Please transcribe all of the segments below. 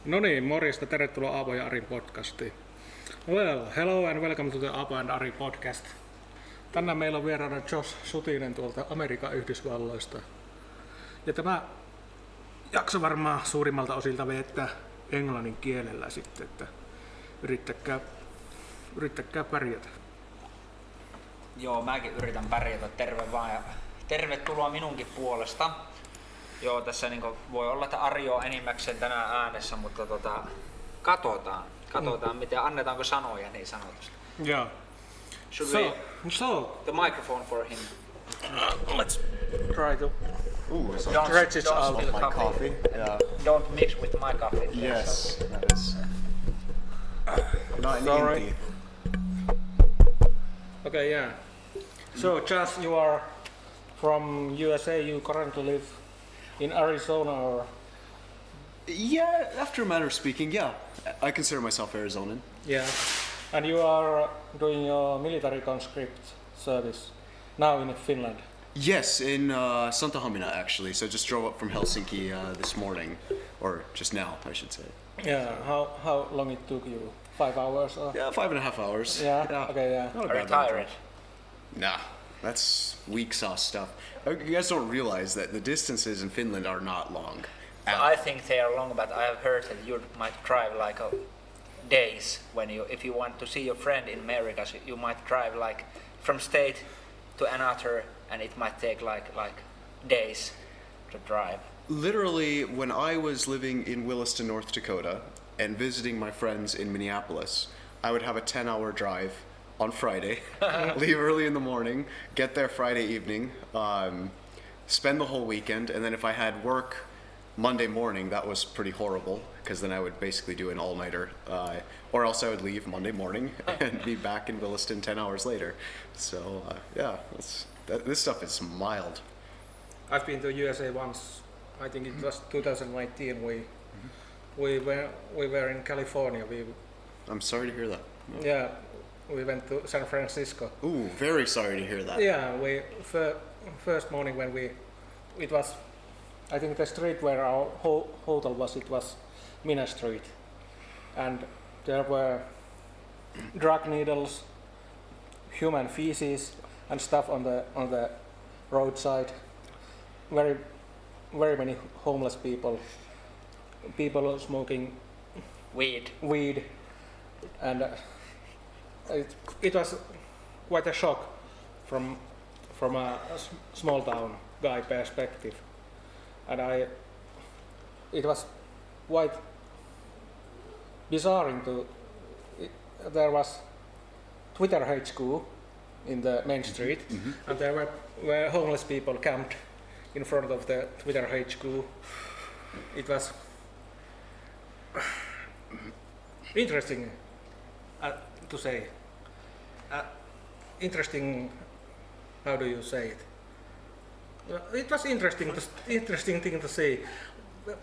No niin, morjesta, tervetuloa Aapo ja Arin podcastiin. Well, hello and welcome to the Aapo and Ari podcast. Tänään meillä on vieraana Josh Sutinen tuolta Amerikan Yhdysvalloista. Ja tämä jakso varmaan suurimmalta osilta veettää englannin kielellä sitten, että yrittäkää pärjätä. Joo, mäkin yritän pärjätä, terve vaan ja tervetuloa minunkin puolesta. Joo, tässä niin voi olla, että Ari on enimmäkseen tänään äänessä, mutta katsotaan miten, annetaanko sanoja niin sanotusti. Yeah. So the microphone for him. Let's try to Don't stretch it out. spill My coffee. Yeah. Don't mix with my coffee. Yes, that is not Sorry. empty. Okay, yeah. So, Josh, you are from USA. You currently live in Arizona, or Yeah, after a manner of speaking, yeah. I consider myself Arizonan. yeah, and you are doing your military conscript service now in Finland. Yes, in Santa Hamina actually. So just drove up from Helsinki this morning, or just now, I should say. Yeah. How long it took you? 5 hours? Or? Yeah, 5.5 hours. Yeah. Okay. Yeah. Not a Are you bad road tired? trip. Nah, that's weak sauce stuff. You guys don't realize that the distances in Finland are not long. I think they are long, but I have heard that you might drive like days if you want to see your friend in America. So you might drive like from state to another, and it might take like days to drive. Literally, when I was living in Williston, North Dakota, and visiting my friends in Minneapolis, I would have a 10-hour drive on Friday, leave early in the morning, get there Friday evening, spend the whole weekend, and then if I had work Monday morning, that was pretty horrible, because then I would basically do an all-nighter, or else I would leave Monday morning and be back in Williston 10 hours later. So, yeah, this stuff is mild. I've been to USA once. I think it was 2019. We were in California. I'm sorry to hear that. Yeah, we went to San Francisco. Ooh, very sorry to hear that. Yeah, we first morning when it was, I think the street where our hotel was, it was Mina Street, and there were drug needles, human feces, and stuff on the roadside. Very many homeless people smoking weed, and it was quite a shock from a small town guy perspective, and it was quite bizarre. There was Twitter HQ in the main street, and there were homeless people camped in front of the Twitter HQ. It was interesting to say. Interesting. How do you say it? It was interesting thing to see.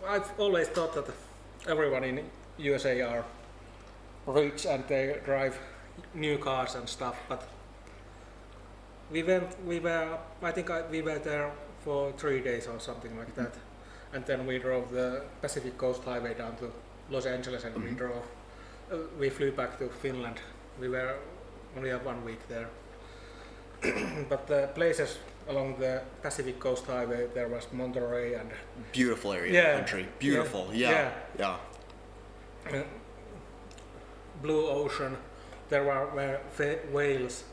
I've always thought that everyone in USA are rich and they drive new cars and stuff, but we were there for 3 days or something like that, and then we drove the Pacific Coast Highway down to Los Angeles, and we flew back to Finland. We were only 1 week there. But the places along the Pacific Coast Highway, there was Monterey and Beautiful area of the country. Beautiful. Yeah. Blue Ocean. There were whales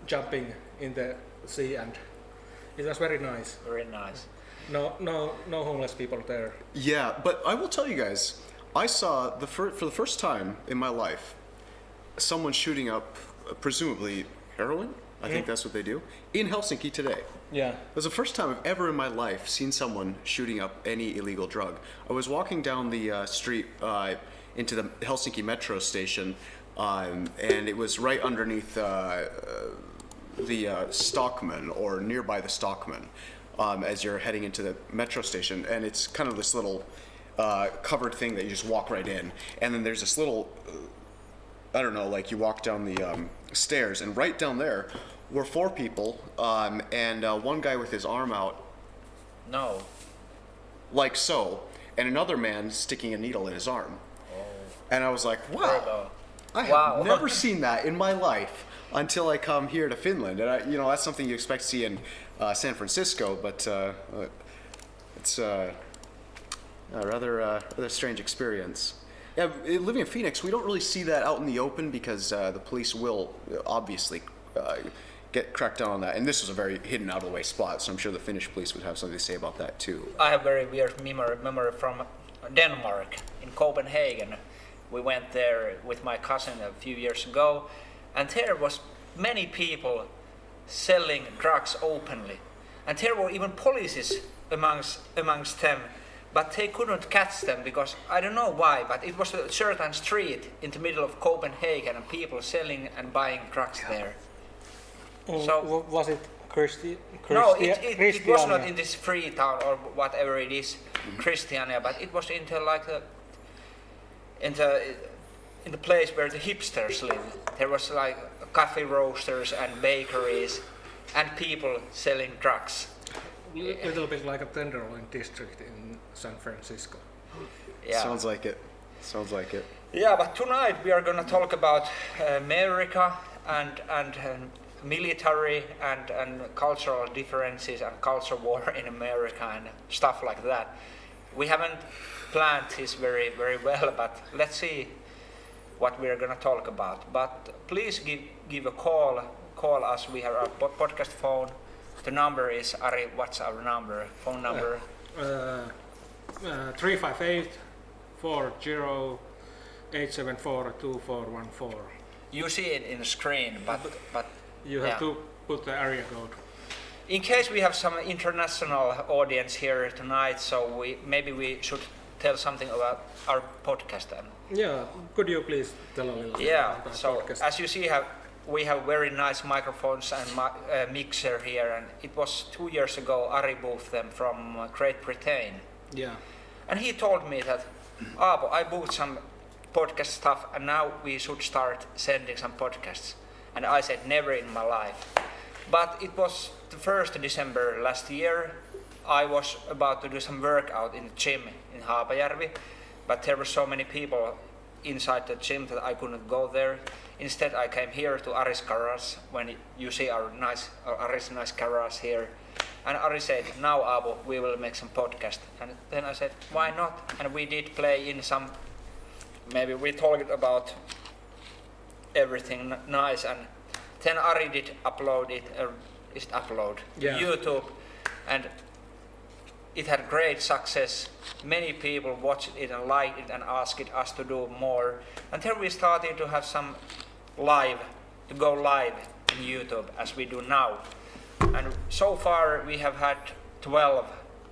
jumping in the sea, and it was very nice. Very nice. No homeless people there. Yeah, but I will tell you guys, I saw for the first time in my life someone shooting up, presumably heroin. I think that's what they do in Helsinki today. Yeah. It was the first time I've ever in my life seen someone shooting up any illegal drug. I was walking down the street into the Helsinki metro station, and it was right underneath the Stockman, or nearby the Stockman, as you're heading into the metro station, and it's kind of this little covered thing that you just walk right in, and then there's this little I don't know, like you walk down the stairs, and right down there were 4 people, and one guy with his arm out. No. Like so, and another man sticking a needle in his arm. And I was like, wow, Turbo. I have Wow. never seen that in my life until I come here to Finland. And that's something you expect to see in San Francisco, but it's a rather strange experience. Yeah, living in Phoenix, we don't really see that out in the open because the police will obviously get cracked down on that. And this was a very hidden, out of the way spot, so I'm sure the Finnish police would have something to say about that too. I have very weird memory from Denmark, in Copenhagen. We went there with my cousin a few years ago, and there was many people selling drugs openly. And there were even policies amongst them, but they couldn't catch them because I don't know why, but it was a certain street in the middle of Copenhagen and people selling and buying drugs there. So was it no, it was not in this free town or whatever it is, Christiania, but it was in the place where the hipsters live. There was like coffee roasters and bakeries and people selling drugs. A little bit like a Tenderloin district in San Francisco. Yeah. Sounds like it. Yeah, but tonight we are going to talk about America and military and cultural differences and culture war in America and stuff like that. We haven't planned this very well, but let's see what we are going to talk about. But please give a call us. We have our podcast phone. The number is, Ari, what's our number? Phone number? 358-40-874-2414. You see it in the screen, but You have to put the area code. in case we have some international audience here tonight, so maybe we should tell something about our podcast then. Yeah, could you please tell a little bit Yeah, about so the podcast? as you see, we have very nice microphones and mixer here, and it was 2 years ago Ari bought them from Great Britain. Yeah. And he told me that, Aapo, I bought some podcast stuff and now we should start sending some podcasts. And I said, never in my life. But it was the 1st of December last year. I was about to do some workout in the gym in Haapajärvi, but there were so many people inside the gym that I couldn't go there. Instead, I came here to Ari's garage, when you see Ari's nice garage here. And Ari said, now Aapo, we will make some podcast. And then I said, why not? And we did play in some, maybe we talked about everything nice. And then Ari did upload it, Yeah. to YouTube. And it had great success. Many people watched it and liked it and asked us to do more. And then we started to have some go live in YouTube as we do now. And so far we have had 12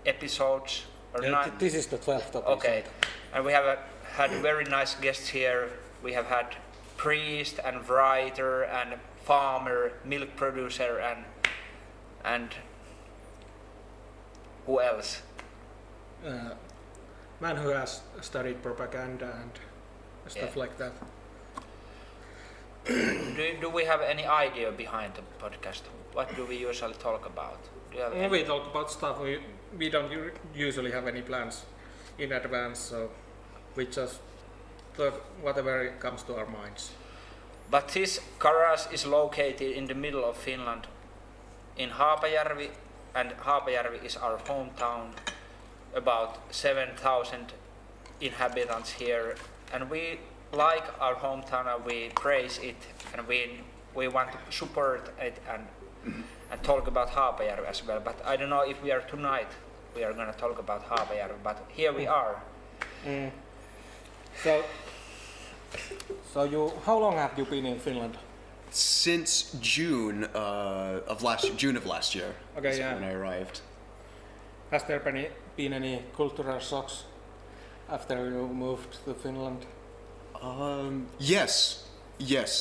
episodes or 9. This is the 12th episode. Okay, and we have had very nice guests here. We have had priest and writer and farmer, milk producer and who else? Man who has studied propaganda and stuff like that. Do we have any idea behind the podcast? What do we usually talk about? Do you have any? We talk about stuff. We don't usually have any plans in advance, so we just talk whatever comes to our minds. But this garage is located in the middle of Finland, in Haapajärvi, and Haapajärvi is our hometown. About 7,000 inhabitants here, and we like our hometown and we praise it, and we want to support it and talk about Haapajärvi as well. But I don't know if we are tonight we are going to talk about Haapajärvi, but here we are. So how long have you been in Finland? Since June of last year. Okay, is yeah. when I arrived. Has there been any cultural shocks after you moved to Finland? Yes,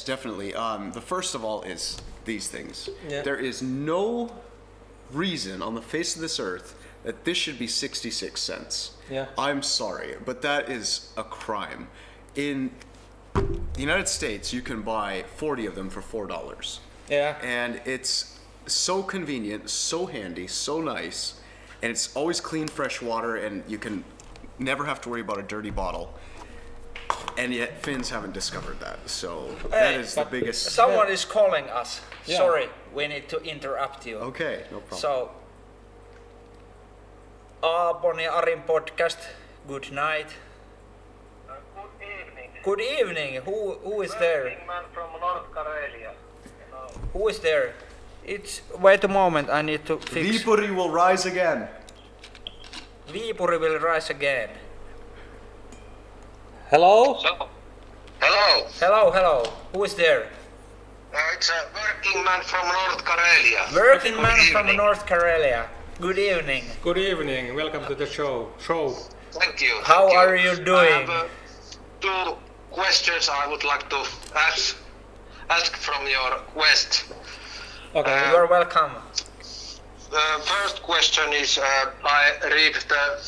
definitely. The first of all is these things. Yeah. There is no reason on the face of this earth that this should be 66 cents. Yeah. I'm sorry, but that is a crime. In the United States, you can buy 40 of them for $4. Yeah. And it's so convenient, so handy, so nice, and it's always clean, fresh water, and you can never have to worry about a dirty bottle. and yet Finns haven't discovered that. So that is the biggest. Someone is calling us. Yeah. Sorry, we need to interrupt you. Okay, no problem. So, Aapo Arin podcast. Good night. Good evening. Good evening. Who is there? Working man from North Karelia. Who is there? It's wait a moment. I need to fix. Viipuri will rise again. Viipuri will rise again. Hello? Hello. Hello. Who is there? It's a working man from North Karelia. Working Good man from evening. North Karelia. Good evening. Good evening. Welcome to the show. Thank you. How thank are you doing? I have 2 questions I would like to ask from your quest. Okay. You are welcome. The first question is I read the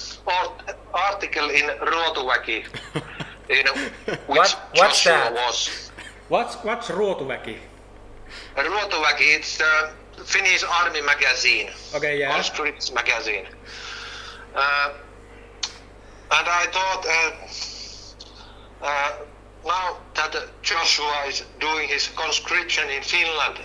article in Ruotuväki in which What's Joshua that? was. What's Ruotuväki? Ruotuväki, it's the Finnish Army magazine. Okay, yeah. Conscripts magazine. And I thought now that Joshua is doing his conscription in Finland,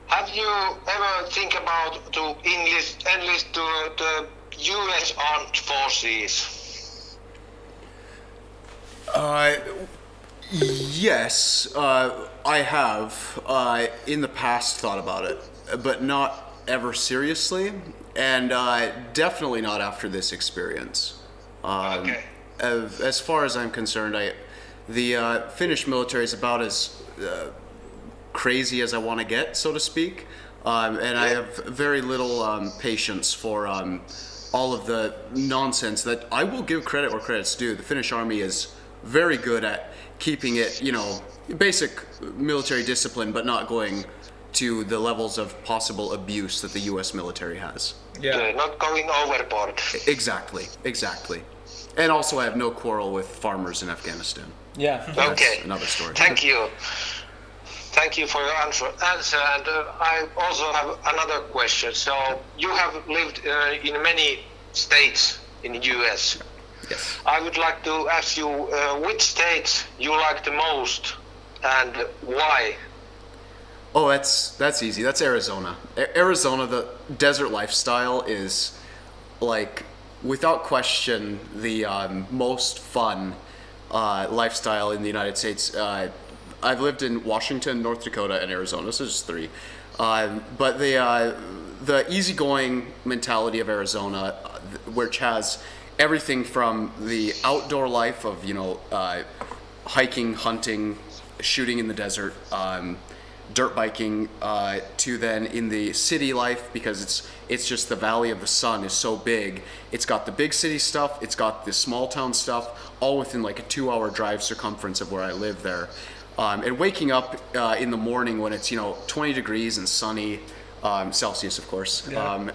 have you ever think about to enlist to the U.S. Armed Forces? Yes, I have in the past thought about it, but not ever seriously, and definitely not after this experience. Okay. As far as I'm concerned, the Finnish military is about as crazy as I want to get, so to speak, and I have very little patience for all of the nonsense that I will give credit where credit's due. The Finnish army is very good at keeping it, basic military discipline, but not going to the levels of possible abuse that the U.S. military has. Yeah. Not going overboard. Exactly. And also, I have no quarrel with farmers in Afghanistan. Yeah. Okay. Another story. Thank you. Thank you for your answer. And I also have another question. So you have lived in many states in the U.S. Yes. I would like to ask you which states you like the most and why. Oh, that's easy. That's Arizona. Arizona, the desert lifestyle is, like, without question, the most fun lifestyle in the United States. I've lived in Washington, North Dakota, and Arizona, so just 3. But the easygoing mentality of Arizona, which has everything from the outdoor life of hiking, hunting, shooting in the desert, dirt biking, to then in the city life, because it's just the Valley of the Sun is so big. It's got the big city stuff, it's got the small town stuff, all within like a 2-hour drive circumference of where I live there. And waking up in the morning when it's 20 degrees and sunny, Celsius of course, Yeah.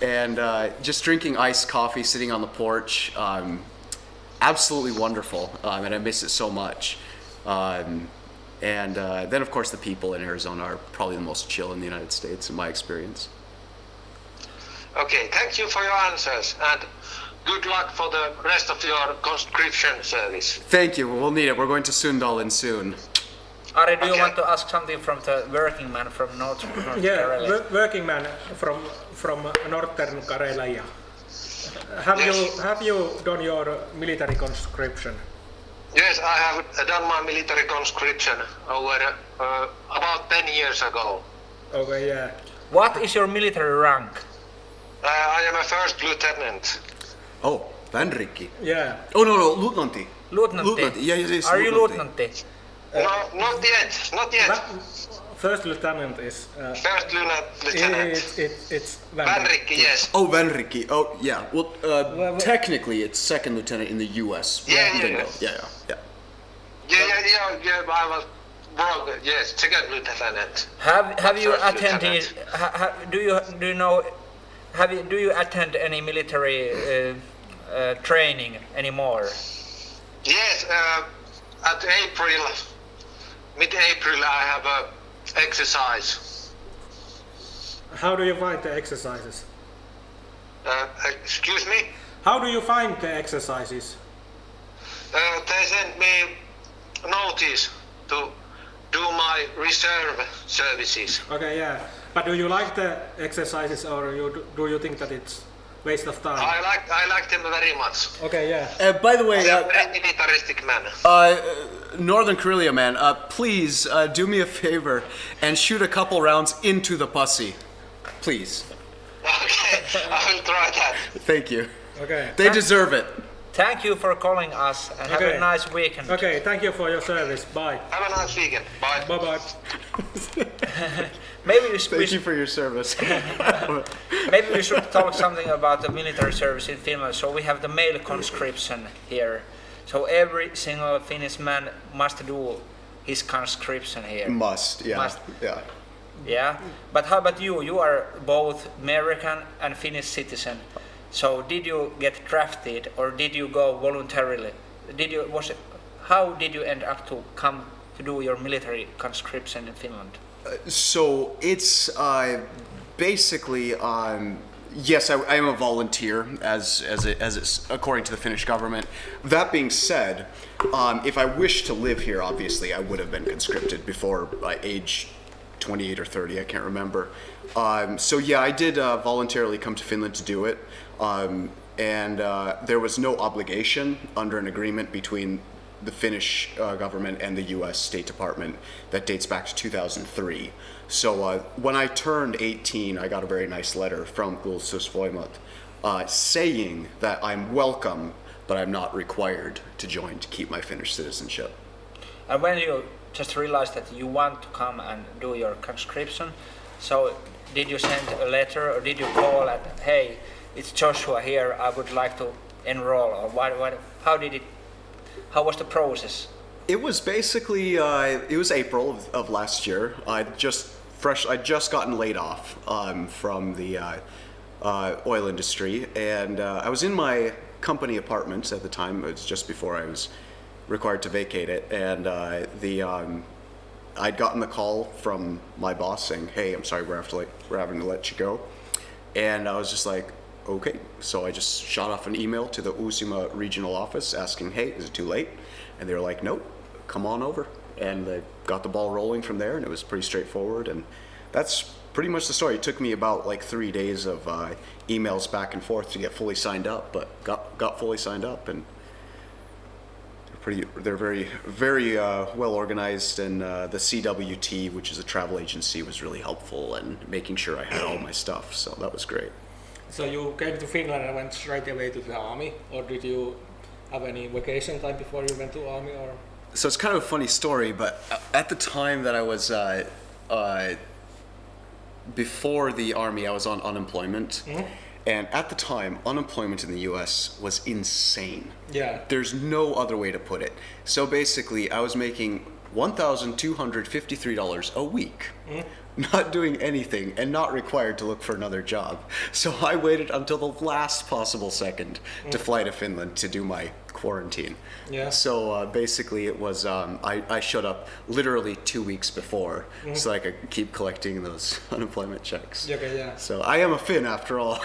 and just drinking iced coffee, sitting on the porch, absolutely wonderful, and I miss it so much. And then of course the people in Arizona are probably the most chill in the United States in my experience. Okay, thank you for your answers and good luck for the rest of your conscription service. Thank you, we'll need it. We're going to Sundalen soon. Ari, do you Okay. want to ask something from the working man from North Yeah, Karelia? working man from Northern Karelia. Yes. Have you done your military conscription? Yes, I have done my military conscription over about 10 years ago. Okay, yeah. What is your military rank? I am a first lieutenant. Oh, Vanrikki. Yeah. Oh no, Luutnantti. Lieutenantti. Yes, Are you lieutenantti? No, not yet, not yet. First lieutenant is. First lieutenant. It's Vanrikki, yes. Oh, Vanrikki. Oh, yeah. Well, technically, it's second lieutenant in the U.S. Yeah. Bingo. Yeah. Yeah, I was wrong. Yes, second lieutenant. Have you First attended? lieutenant. Do you know? Do you attend any military training anymore? Yes, at mid-April, I have a exercise. How do you find the exercises? Excuse me? How do you find the exercises? they sent me notice to do my reserve services. Okay, yeah. But do you like the exercises, or do you think that it's waste of time? I like them very much. Okay, yeah. By the way, I am a very militaristic man. Northern Korea man, please do me a favor and shoot a couple rounds into the pussy, please. Okay, I will try that. Thank you. Okay. They deserve it. Thank you for calling us and have Okay. a nice weekend. Okay, thank you for your service. Bye. Have a nice weekend. Bye. Bye bye. Maybe we Thank you for your service. maybe we should talk something about the military service in Finland. So we have the male conscription here. So every single Finnish man must do his conscription here. Must, yeah, Must. yeah. Yeah. But how about you? You are both American and Finnish citizen. So did you get drafted or did you go voluntarily? How did you end up to come to do your military conscription in Finland? So it's basically yes, I am a volunteer as it's according to the Finnish government. That being said, if I wished to live here, obviously I would have been conscripted before age 28 or 30, I can't remember. So yeah, I did voluntarily come to Finland to do it, and there was no obligation under an agreement between the Finnish government and the U.S. State Department that dates back to 2003. So when I turned 18, I got a very nice letter from Puolustusvoimat saying that I'm welcome, but I'm not required to join to keep my Finnish citizenship. And when you just realized that you want to come and do your conscription, so did you send a letter or did you call and hey, it's Joshua here, I would like to enroll, or how was the process? It was basically it was April of last year. I'd just gotten laid off from the oil industry, and I was in my company apartment at the time. It was just before I was required to vacate it, and I'd gotten the call from my boss saying, "Hey, I'm sorry, we're having to let you go," and I was just like, okay. So I just shot off an email to the Uusimaa regional office asking, hey, is it too late? And they were like, nope, come on over. And they got the ball rolling from there, and it was pretty straightforward. And that's pretty much the story. It took me about like 3 days of emails back and forth to get fully signed up, but got fully signed up, and they're very well organized, and the CWT, which is a travel agency, was really helpful in making sure I had all my stuff. So that was great. So you came to Finland and went straight away to the army, or did you have any vacation time before you went to army? Or So it's kind of a funny story, but at the time that I was before the army, I was on unemployment. Mm-hmm. And at the time, unemployment in the US was insane. Yeah. There's no other way to put it. So basically, I was making $1,253 a week, not doing anything and not required to look for another job. So I waited until the last possible second to fly to Finland to do my quarantine. Yeah. So basically it was, I showed up literally 2 weeks before so I could keep collecting those unemployment checks. Okay, yeah. So I am a Finn after all.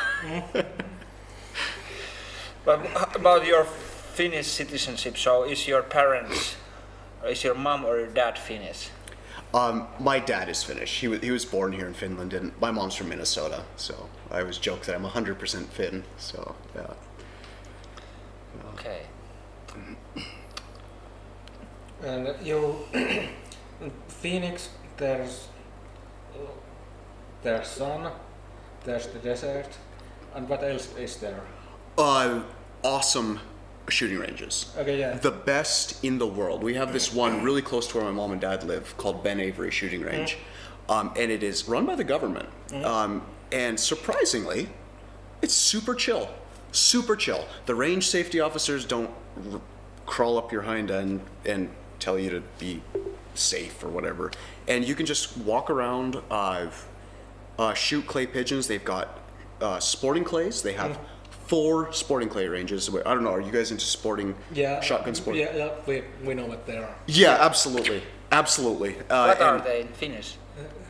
But about your Finnish citizenship, so is your mom or your dad Finnish? My dad is Finnish. He was born here in Finland, and my mom's from Minnesota. So I always joke that I'm 100% Finn. So yeah. Okay. And you, in Phoenix, there's sun, there's the desert, and what else is there? Awesome shooting ranges. Okay, yeah. The best in the world. We have this one really close to where my mom and dad live called Ben Avery Shooting Range. And it is run by the government. And surprisingly, it's super chill. Super chill. The range safety officers don't crawl up your hind end and tell you to be safe or whatever. And you can just walk around, shoot clay pigeons. They've got sporting clays. They have 4 sporting clay ranges. I don't know, are you guys into sporting, shotgun sporting? Yeah, we know what they are. Yeah, absolutely. Absolutely. What are and- they in Finnish?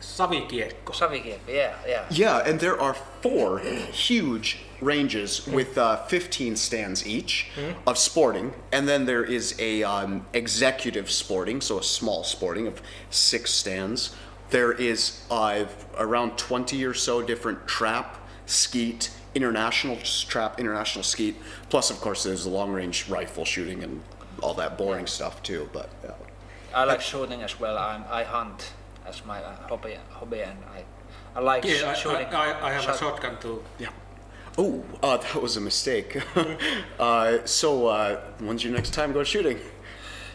Savikiekko. Savikiekko, yeah. Yeah, and there are 4 huge ranges with 15 stands each of sporting, and then there is a executive sporting, so a small sporting of 6 stands. There is around 20 or so different trap, skeet, international skeet, plus of course there's the long-range rifle shooting and all that boring stuff too. But I like shooting as well. I hunt as my hobby, and I like shooting. I have a shotgun too. yeah. Oh, that was a mistake. So when's your next time go shooting?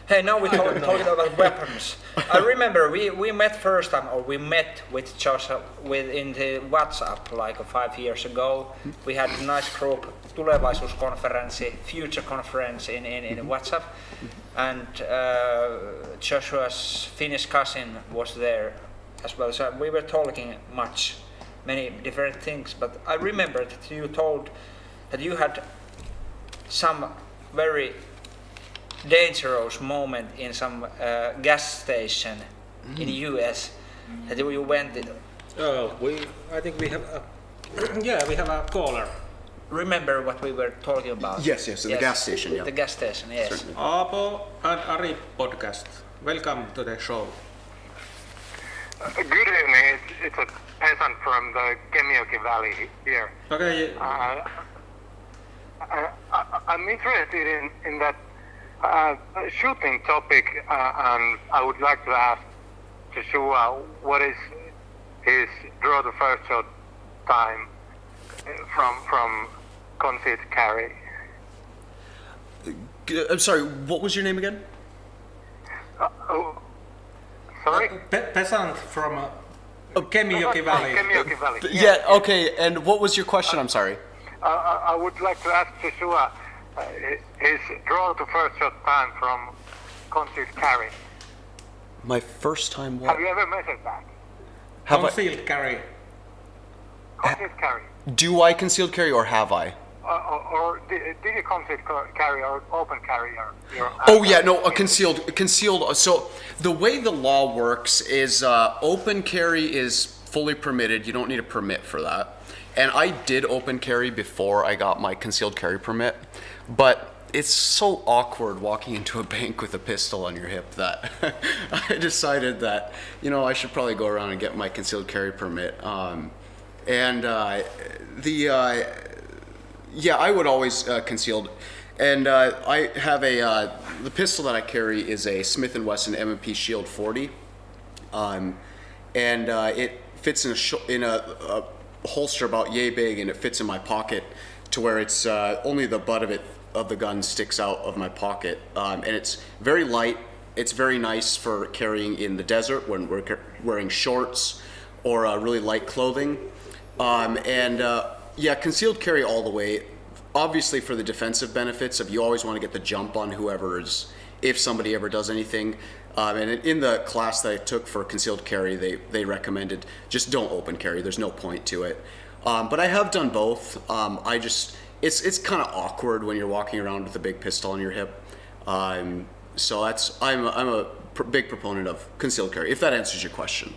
Hey, now we're talking about weapons. I remember we met first time, or we met with Joshua in the WhatsApp like 5 years ago. We had a nice group, tulevaisuuskonferenssi, future conference in WhatsApp, and Joshua's Finnish cousin was there as well. So we were talking many different things. But I remember that you told that you had some very dangerous moment in some gas station in the US that you went in. Oh, I think we have we have a caller. Remember what we were talking about? Yes, the gas station, yeah. The gas station, yes. Certainly. Aapo Ari podcast. Welcome to the show. Good evening. It's a peasant from the Kemijoki Valley here. Okay. I'm interested in that shooting topic, and I would like to ask Joshua what is his draw the first shot time from concealed carry. I'm sorry, what was your name again? Sorry? Peasant from Kemijoki Valley. Kemijoki Valley. Yeah, okay, and what was your question? I'm sorry. I would like to ask Joshua his draw to first shot time from concealed carry. My first time what? Have you ever measured that? Have I, Concealed carry. Concealed carry. do I concealed carry or have I? Or did you concealed carry or open carry your Oh yeah, no, concealed. So the way the law works is open carry is fully permitted. You don't need a permit for that. And I did open carry before I got my concealed carry permit, but it's so awkward walking into a bank with a pistol on your hip that I decided that, I should probably go around and get my concealed carry permit. I would always concealed. And I have the pistol that I carry is a Smith & Wesson M&P Shield 40. It fits in a holster about yay big, and it fits in my pocket to where it's only the butt of the gun sticks out of my pocket. And it's very light. It's very nice for carrying in the desert when we're wearing shorts or really light clothing. Concealed carry all the way. Obviously for the defensive benefits of you always want to get the jump on if somebody ever does anything. And in the class that I took for concealed carry, they recommended just don't open carry. There's no point to it. But I have done both. It's kind of awkward when you're walking around with a big pistol on your hip. I'm a big proponent of concealed carry. If that answers your question.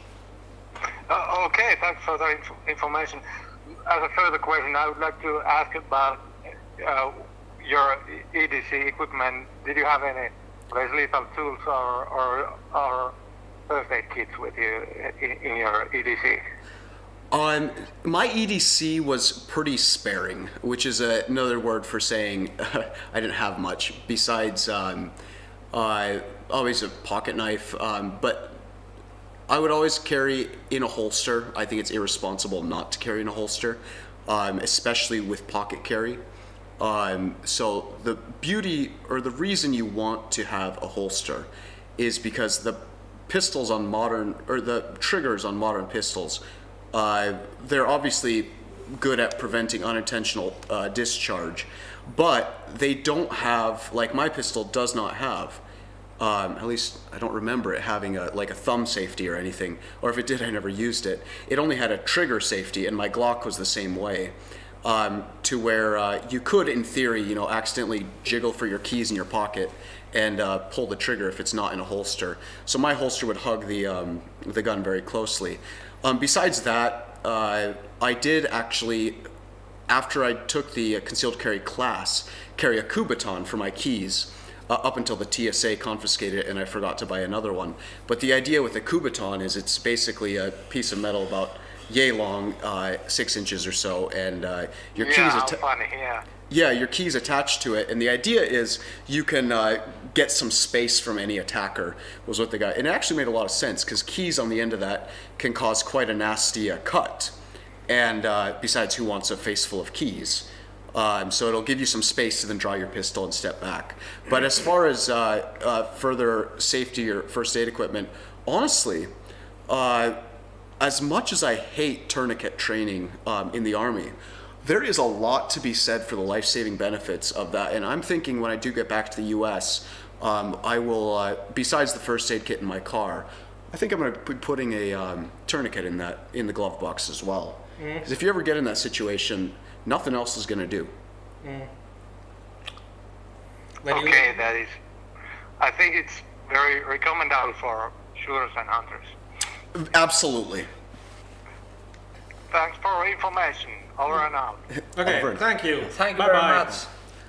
Okay, thanks for the information. As a further question, I would like to ask about your EDC equipment. Did you have any less lethal tools or first aid kits with you in your EDC? My EDC was pretty sparing, which is another word for saying I didn't have much besides always a pocket knife, but I would always carry in a holster. I think it's irresponsible not to carry in a holster, especially with pocket carry. So the beauty or the reason you want to have a holster is because the triggers on modern pistols, they're obviously good at preventing unintentional discharge, but they don't have, like my pistol does not have, at least I don't remember it having a thumb safety or anything, or if it did, I never used it. It only had a trigger safety, and my Glock was the same way. to where you could, in theory, accidentally jiggle for your keys in your pocket and pull the trigger if it's not in a holster. So my holster would hug the gun very closely. Besides that, I did actually, after I took the concealed carry class, carry a Kubaton for my keys. Up until the TSA confiscated it and I forgot to buy another one. But the idea with a Kubaton is it's basically a piece of metal about yay long, 6 inches or so, and your keys. Funny, yeah. Yeah, your keys attached to it, and the idea is you can get some space from any attacker. Was what the guy, and it actually made a lot of sense because keys on the end of that can cause quite a nasty cut. And besides, who wants a face full of keys? So it'll give you some space to then draw your pistol and step back. But as far as further safety or first aid equipment, honestly, as much as I hate tourniquet training in the Army, there is a lot to be said for the life-saving benefits of that. And I'm thinking when I do get back to the U.S., I will, besides the first aid kit in my car, I think I'm going to be putting a tourniquet in the glove box as well. Because if you ever get in that situation, nothing else is going to do. Okay, that is. I think it's very recommendable for shooters and hunters. Absolutely. Thanks for information. Over and out. Okay, Over. thank you. Thank you Bye-bye. very much.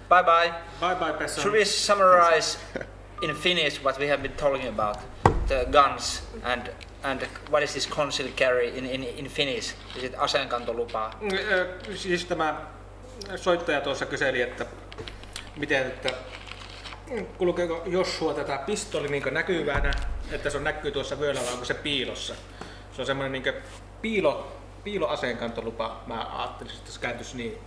Bye bye. Bye bye, Pesson. Should we summarize in Finnish what we have been talking about? The guns and what is this concealed carry in Finnish? Is it aseenkantolupa? Siis tämä soittaja tuossa kyseli, että miten, että kulkeeko Joshua tätä pistoli niin näkyvänä, että se on näkyy tuossa vyöllä vai onko se piilossa? Se on semmoinen niin piiloaseenkantolupa. Mä ajattelin, että se kääntyisi niin,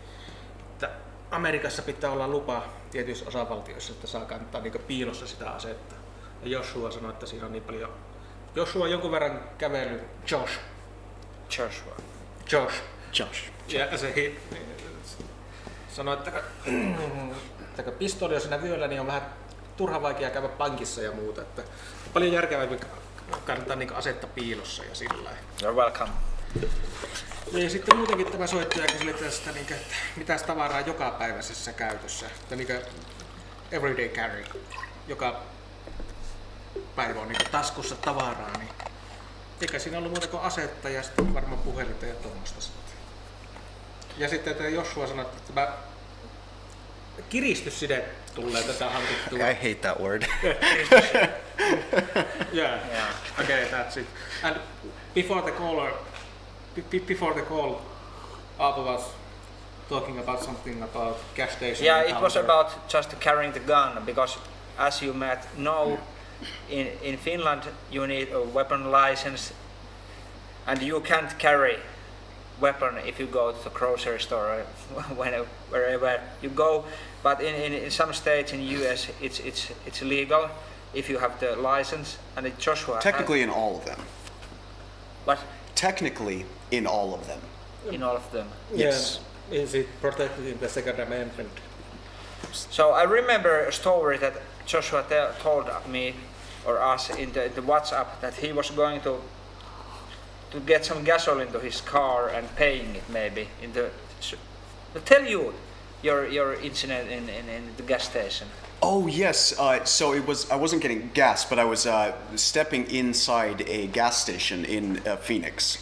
että Amerikassa pitää olla lupa tietyissä osavaltioissa, että saa kantaa niin piilossa sitä asetta. Ja Joshua sanoi, että siinä on niin paljon. Joshua on jonkun verran kävellyt. Josh. Ja se sanoi, että kun pistoli on siinä vyöllä, niin on vähän turha vaikea käydä pankissa ja muuta. Että paljon järkevämpi kannattaa niin asetta piilossa ja sillä lailla. You're welcome. Ja sitten muutenkin tämä soittaja kyseli tästä, että mitäs tavaraa jokapäiväisessä käytössä, että everyday carry, joka päivä on taskussa tavaraa, niin eikä siinä ollut muuta kuin asetta ja sitten varmaan puhelinta ja tuommoista sitten. Ja sitten että Joshua sanoi, että tämä kiristysside tulee tätä hankittua. I hate that word. Yeah. Okay, that's it. And before the call, Aapo was talking about something about gas station. Yeah, it was about just carrying the gun because, as you might know, in Finland you need a weapon license, and you can't carry weapon if you go to the grocery store or wherever you go. But in some states in US it's legal if you have the license. And Joshua. Technically, in all of them. What? Technically, in all of them. In all of them. Yes. Yeah. Is it protected in the Second Amendment? So I remember a story that Joshua told me or us in the WhatsApp that he was going to get some gasoline to his car and paying it maybe in the. Tell you your incident in the gas station. Oh yes. So it was. I wasn't getting gas, but I was stepping inside a gas station in Phoenix.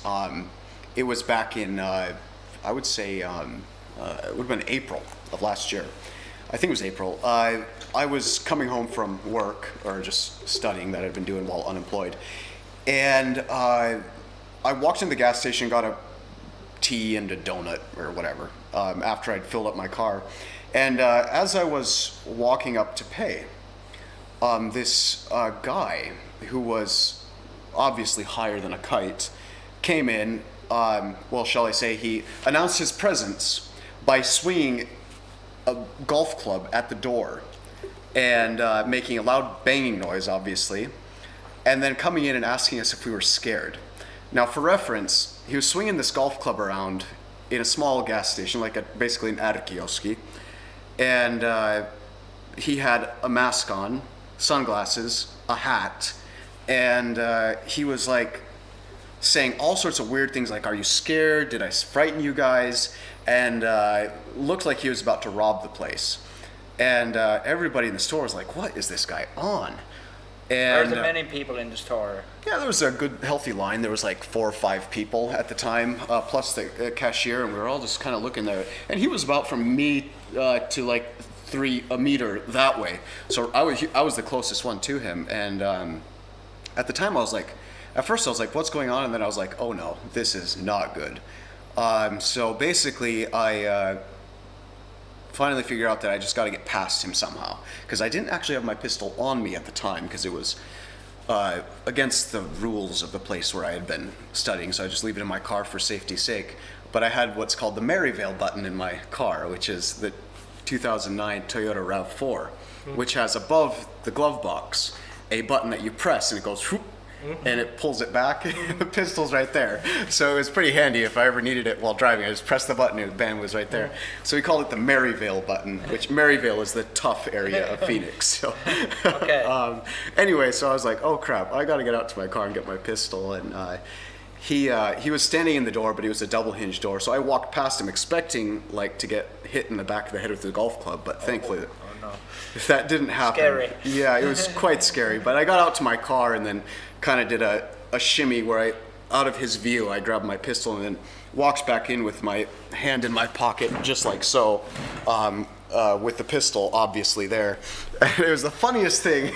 It was back in. I would say it would have been April of last year. I think it was April. I was coming home from work or just studying that I'd been doing while unemployed, and I walked in the gas station, got a tea and a donut or whatever after I'd filled up my car. And as I was walking up to pay, this guy who was obviously higher than a kite came in. Well, shall I say, he announced his presence by swinging a golf club at the door and making a loud banging noise, obviously, and then coming in and asking us if we were scared. Now, for reference, he was swinging this golf club around in a small gas station, like basically an ärkioski, and he had a mask on, sunglasses, a hat, and he was like saying all sorts of weird things like, "Are you scared? Did I frighten you guys?" and looked like he was about to rob the place. And everybody in the store was like, "What is this guy on?" And Were there many people in the store? yeah, there was a good, healthy line. There was like 4 or 5 people at the time, plus the cashier, and we were all just kind of looking there. And he was about from me to like a meter that way. So I was the closest one to him. And at the time, at first I was like, "What's going on?" And then I was like, "Oh no, this is not good." So basically, I finally figured out that I just got to get past him somehow, because I didn't actually have my pistol on me at the time, because it was against the rules of the place where I had been studying, so I just leave it in my car for safety's sake. But I had what's called the Maryvale button in my car, which is the 2009 Toyota RAV4, which has above the glove box a button that you press and it goes whoop, and it pulls it back. The pistol's right there. So it was pretty handy if I ever needed it while driving. I just pressed the button and the band was right there. So we called it the Maryvale button, which Maryvale is the tough area of Phoenix. So Okay. Anyway, so I was like, oh crap, I got to get out to my car and get my pistol. And he was standing in the door, but it was a double hinge door. So I walked past him expecting like to get hit in the back of the head with a golf club, but thankfully that didn't happen. Scary. Yeah, it was quite scary. But I got out to my car and then kind of did a shimmy where out of his view, I grabbed my pistol and then walked back in with my hand in my pocket, just like so, with the pistol obviously there. And it was the funniest thing.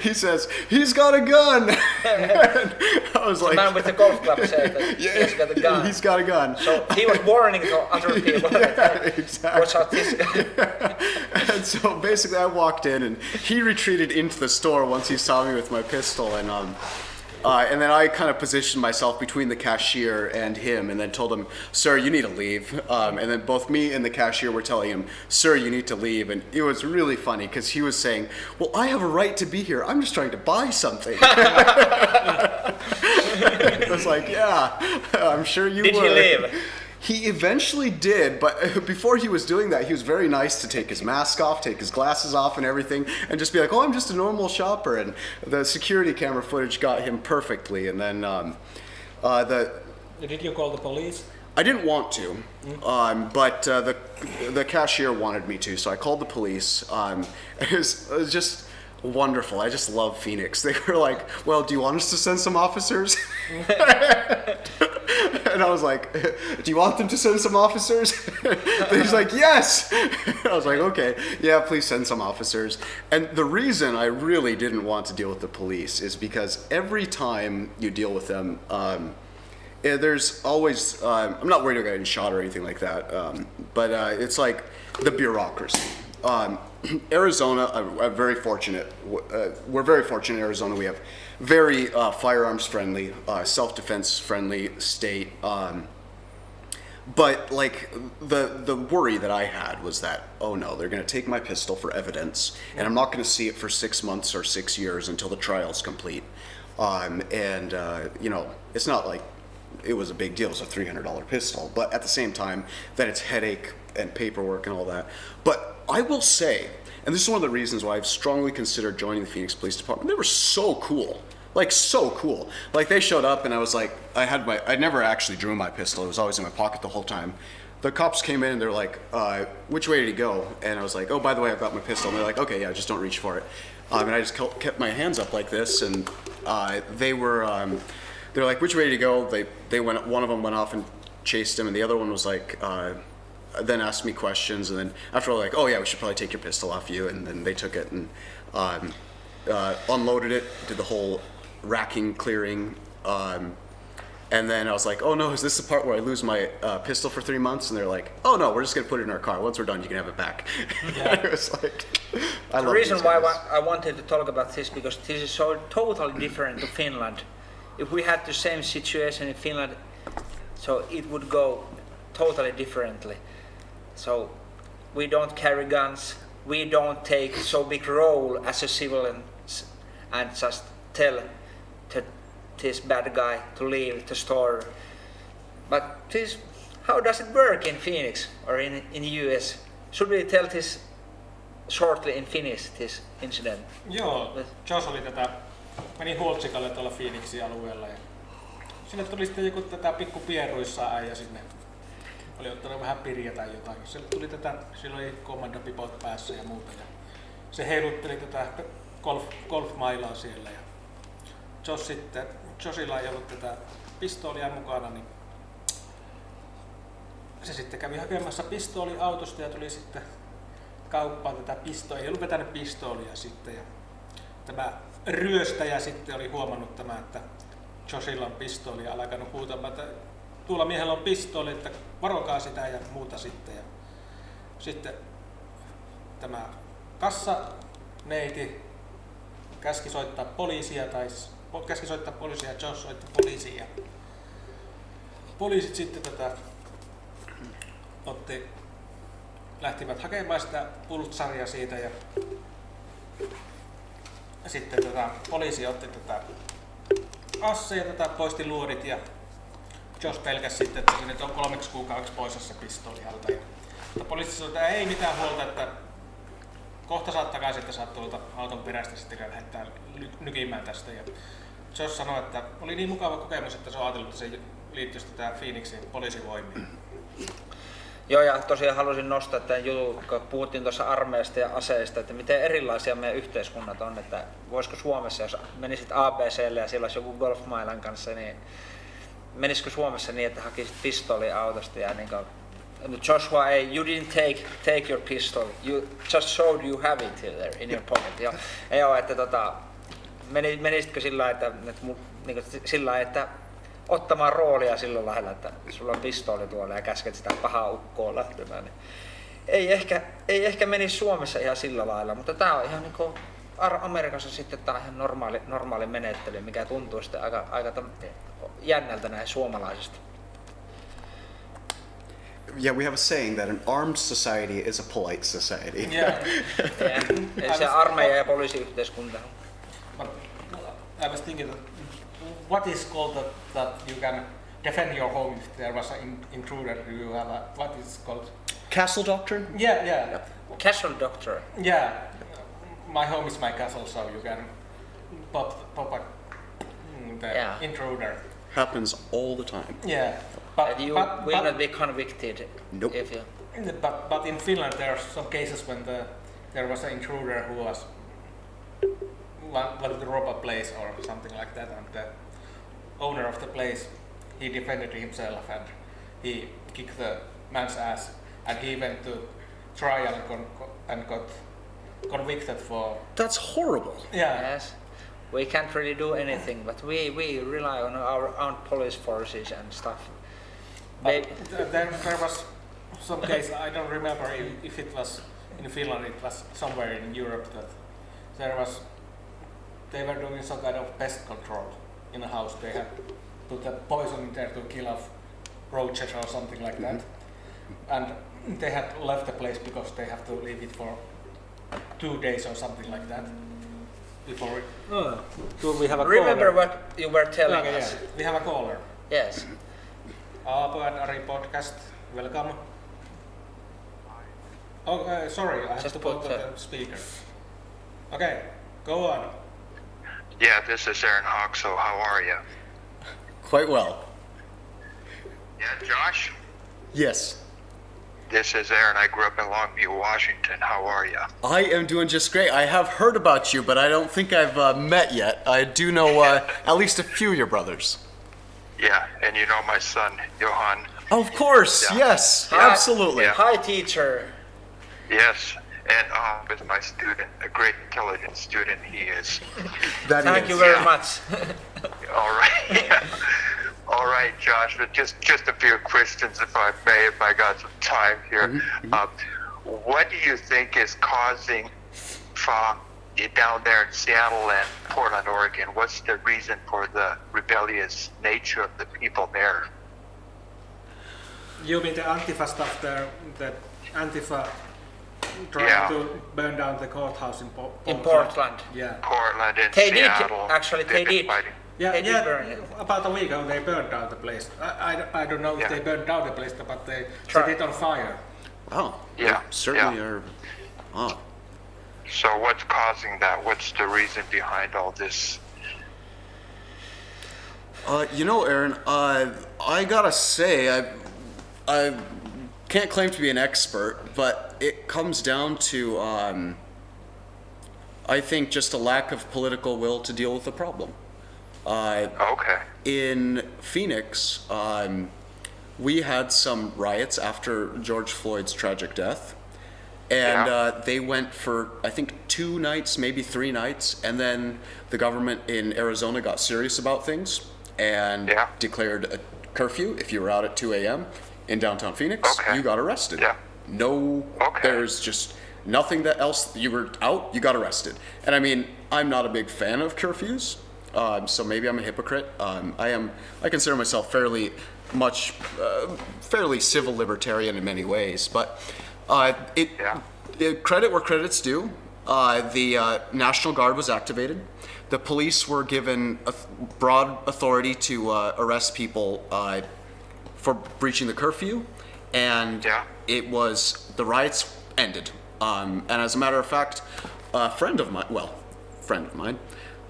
He says, "He's got a gun." And I was like, The man with the golf club said that he's got a gun. He's got a gun. So he was warning to other people. Yeah, exactly. Watch out, this guy. And so basically I walked in and he retreated into the store once he saw me with my pistol, and then I kind of positioned myself between the cashier and him and then told him, "Sir, you need to leave." And then both me and the cashier were telling him, "Sir, you need to leave." And it was really funny because he was saying, "Well, I have a right to be here. I'm just trying to buy something." I was like, "Yeah, I'm sure you would." Did he leave? He eventually did, but before he was doing that, he was very nice to take his mask off, take his glasses off and everything, and just be like, "Oh, I'm just a normal shopper." And the security camera footage got him perfectly. And then Did you call the police? I didn't want to, but the cashier wanted me to, so I called the police. It was just wonderful. I just love Phoenix. They were like, "Well, do you want us to send some officers?" And I was like, "Do you want them to send some officers?" He's like, "Yes." I was like, "Okay, yeah, please send some officers." And the reason I really didn't want to deal with the police is because every time you deal with them, there's always, I'm not worried about getting shot or anything like that, but it's like the bureaucracy. Arizona, I'm very fortunate. We're very fortunate in Arizona. We have very firearms friendly, self-defense friendly state. But like the worry that I had was that, oh no, they're going to take my pistol for evidence, and I'm not going to see it for 6 months or 6 years until the trial's complete. You know, it's not like it was a big deal. It's a $300 pistol, but at the same time, that it's headache and paperwork and all that. But I will say, and this is one of the reasons why I've strongly considered joining the Phoenix Police Department. They were so cool. Like, so cool. Like, they showed up and I was like, I never actually drew my pistol. It was always in my pocket the whole time. The cops came in and they're like, "Which way did he go?" And I was like, "Oh, by the way, I've got my pistol." And they're like, "Okay, yeah, just don't reach for it." And I just kept my hands up like this, and they're like, "Which way did he go?" They went. One of them went off and chased him, and the other one was like, then asked me questions, and then after all, like, "Oh yeah, we should probably take your pistol off you." And then they took it and unloaded it, did the whole racking, clearing, and then I was like, "Oh no, is this the part where I lose my pistol for 3 months?" And they're like, "Oh no, we're just gonna put it in our car. Once we're done, you can have it back." Yeah. It was like, I The love reason these why guys. I wanted to talk about this, because this is so totally different to Finland. If we had the same situation in Finland, so it would go totally differently. So we don't carry guns, we don't take so big role as a civilian and just tell this bad guy to leave the store. But this, how does it work in Phoenix or in the US? Should we tell this shortly in Finnish, this incident? Joo, Josh oli meni huoltsikalle tuolla Phoenixin alueella ja sinne tuli sitten joku pikku pieruissaan äijä sinne oli ottanut vähän pirja tai jotain. Sillä oli kommandopipot päässä ja muuta. Ja se heilutteli tätä golfmailaa siellä. Ja Joshilla ei ollut tätä pistoolia mukana, niin se sitten kävi hakemassa pistooli autosta ja tuli sitten kauppaan tätä pistoolia. Ei ollut vetänyt pistoolia sitten. Ja tämä ryöstäjä sitten oli huomannut että Joshilla on pistooli ja alkanut huutamaan, että tuolla miehellä on pistooli, että varokaa sitä ja muuta sitten. Ja sitten tämä kassaneiti käski soittaa poliisia ja Josh soitti poliisia. Poliisit sitten lähtivät hakemaan sitä pultsaria siitä ja sitten poliisi otti asseja poisti luodit ja Josh pelkäsi sitten, että se nyt on 3 kuukaudeksi poissa se pistooli häneltä. Poliisi sanoi, että ei mitään huolta, että kohta saat takaisin, että saat tuolta auton perästä sitten lähdetään nykimään tästä. Ja Josh sanoi, että oli niin mukava kokemus, että se on ajatellut, että se liittyisi tähän Phoenixin poliisivoimiin. Joo, ja tosiaan halusin nostaa tämän jutun, kun puhuttiin tuossa armeijasta ja aseista, että miten erilaisia meidän yhteiskunnat on, että voisiko Suomessa, jos menisit ABClle ja siellä olisi joku golfmailan kanssa, niin menisikö Suomessa niin, että hakisit pistooli autosta ja niin kuin, Joshua, you didn't take your pistol, you just showed you have it there in your pocket. Joo, että menisitkö sillä lailla, että ottamaan roolia silloin lähellä, että sulla on pistooli tuolla ja käsket sitä pahaa ukkoa lähtemään. Niin ei ehkä menisi Suomessa ihan sillä lailla, mutta tää on ihan niinku Amerikassa sitten tää on ihan normaali menettely, mikä tuntuu sitten aika jännältä näin suomalaisista. Yeah, we have a saying that an armed society is a polite society. Yeah. Se armeija ja poliisiyhteiskunta. But I was thinking that what is called that you can defend your home if there was an intruder? Do you have what is called? Castle doctrine? Yeah. Castle doctor. Yeah. My home is my castle, so you can pop the intruder. Happens all the time. Yeah. But you will not be convicted. Nope. If you... But in Finland there are some cases when there was an intruder who wanted to rob a place or something like that, and the owner of the place, he defended himself and he kicked the man's ass, and he went to trial and got convicted for... That's horrible. Yeah. Yes. We can't really do anything, but we rely on our own police forces and stuff. But then there was some case, I don't remember if it was in Finland, it was somewhere in Europe, that they were doing some kind of pest control in a house. They had put a poison in there to kill off roaches or something like that. And they had left the place because they have to leave it for 2 days or something like that. Before we have a Remember caller. what you were telling us. Yeah. We have a caller. Yes. Aapo Ari podcast, welcome. Oh, sorry, I have Just to put put the speaker. Okay, go on. Yeah, this is Aaron Hoxo. How are you? Quite well. Yeah, Josh? Yes. This is Aaron. I grew up in Longview, Washington. How are you? I am doing just great. I have heard about you, but I don't think I've met yet. I do know at least a few of your brothers. Yeah, and you know my son, Johan? Of course, Yeah. yes, absolutely. Yeah. Hi, teacher. Yes, and with my student, a great intelligent student he is. That Thank is. you very Yeah. much. All right. All right, Josh, but just a few questions, if I may, if I got some time here. What do you think is causing from down there in Seattle and Portland, Oregon? What's the reason for the rebellious nature of the people there? You mean the Antifa stuff there? The Antifa trying Yeah. to burn down the courthouse in Portland? In Portland. Yeah. Portland and They did, Seattle. actually, they they've been did. fighting. Yeah, They did burn it. about a week ago they burned down the place. I don't know if Yeah. they burned down the place, but they Try. set it on fire. Wow. Yeah, They certainly yeah. are. Wow. So what's causing that? What's the reason behind all this? You know, Aaron, I gotta say, can't claim to be an expert, but it comes down to, I think, just a lack of political will to deal with the problem. Okay. In Phoenix, we had some riots after George Floyd's tragic death. And they went for, I think, 2 nights, maybe 3 nights. And then the government in Arizona got serious about things and declared a curfew. If you were out at 2 a.m. in downtown Phoenix, you got arrested. Yeah. No, there's just nothing that else. You were out, you got arrested. And I mean, I'm not a big fan of curfews. So maybe I'm a hypocrite. I consider myself fairly civil libertarian in many ways, but credit where credit's due. The National Guard was activated. The police were given broad authority to arrest people for breaching the curfew, and the riots ended. And as a matter of fact, a friend of mine,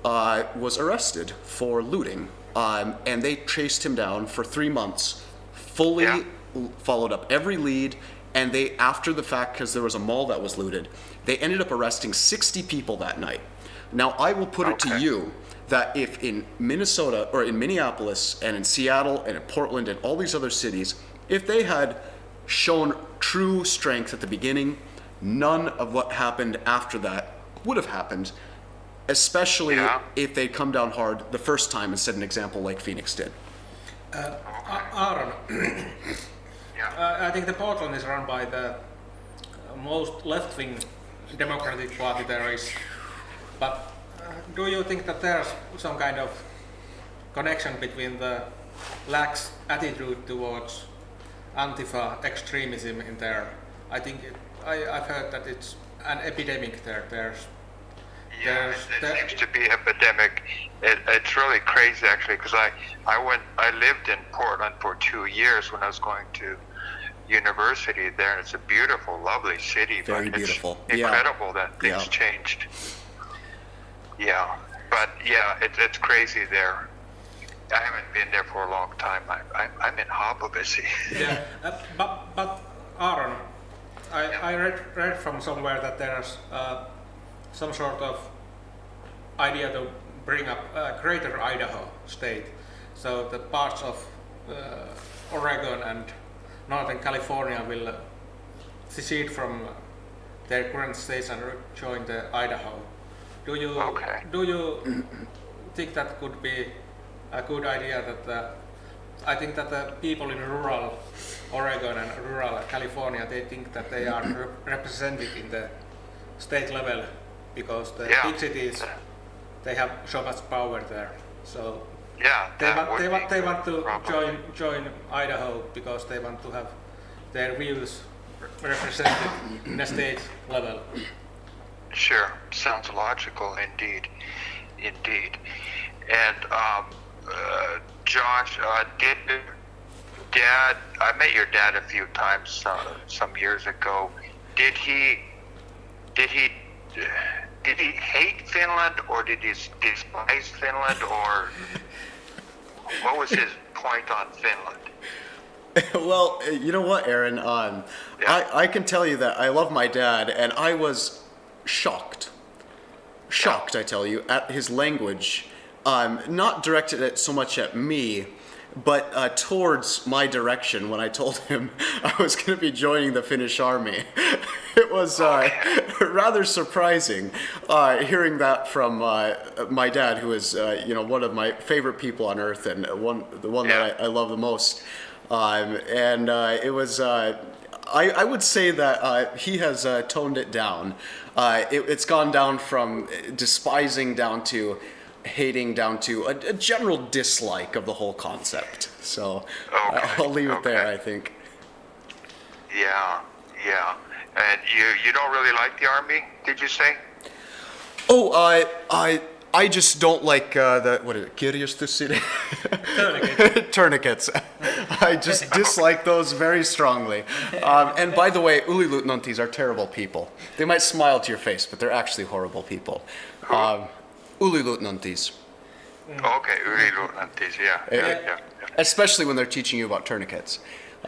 was arrested for looting, and they chased him down for 3 months, fully followed up every lead, and they, after the fact, because there was a mall that was looted, they ended up arresting 60 people that night. Now, I will put it to you that if in Minnesota, or in Minneapolis, and in Seattle, and in Portland, and all these other cities, if they had shown true strength at the beginning, none of what happened after that would have happened, especially if they'd come down hard the first time and set an example like Phoenix did. Aaron, I think the Portland is run by the most left-wing Democratic Party there is, but do you think that there's some kind of connection between the lax attitude towards Antifa extremism in there? I think I've heard that it's an epidemic there. There seems to be epidemic. It's really crazy actually, because I lived in Portland for 2 years when I was going to university there, and it's a beautiful, lovely city. Very beautiful. It's incredible that things changed. Yeah, but it's crazy there. I haven't been there for a long time. I'm in Haapavesi. But Aaron, I read from somewhere that there's some sort of idea to bring up Greater Idaho state, so the parts of Oregon and Northern California will secede from their current states and join the Idaho. Do you think that could be a good idea? That I think that the people in rural Oregon and rural California, they think that they are represented in the state level because the big cities, they have so much power there. So they want to join Idaho because they want to have their views represented in a state level. Sure, sounds logical indeed. And Josh, Dad, I met your dad a few times some years ago. Did he hate Finland, or did he despise Finland, or what was his point on Finland? Well, you know what, Aaron? I can tell you that I love my dad, and I was shocked, I tell you, at his language. Not directed so much at me, but towards my direction when I told him I was going to be joining the Finnish army. It was rather surprising hearing that from my dad, who is one of my favorite people on earth and the one that I love the most. It was. I would say that he has toned it down. It's gone down from despising down to hating, down to a general dislike of the whole concept. So I'll leave it there, I think. Yeah. And you don't really like the army, did you say? Oh, I just don't like kirjastussid? Tourniquets. I just dislike those very strongly. And by the way, uliluutnantis are terrible people. They might smile to your face, but they're actually horrible people. Uliluutnantis. Okay, uliluutnantis, yeah. Especially when they're teaching you about tourniquets.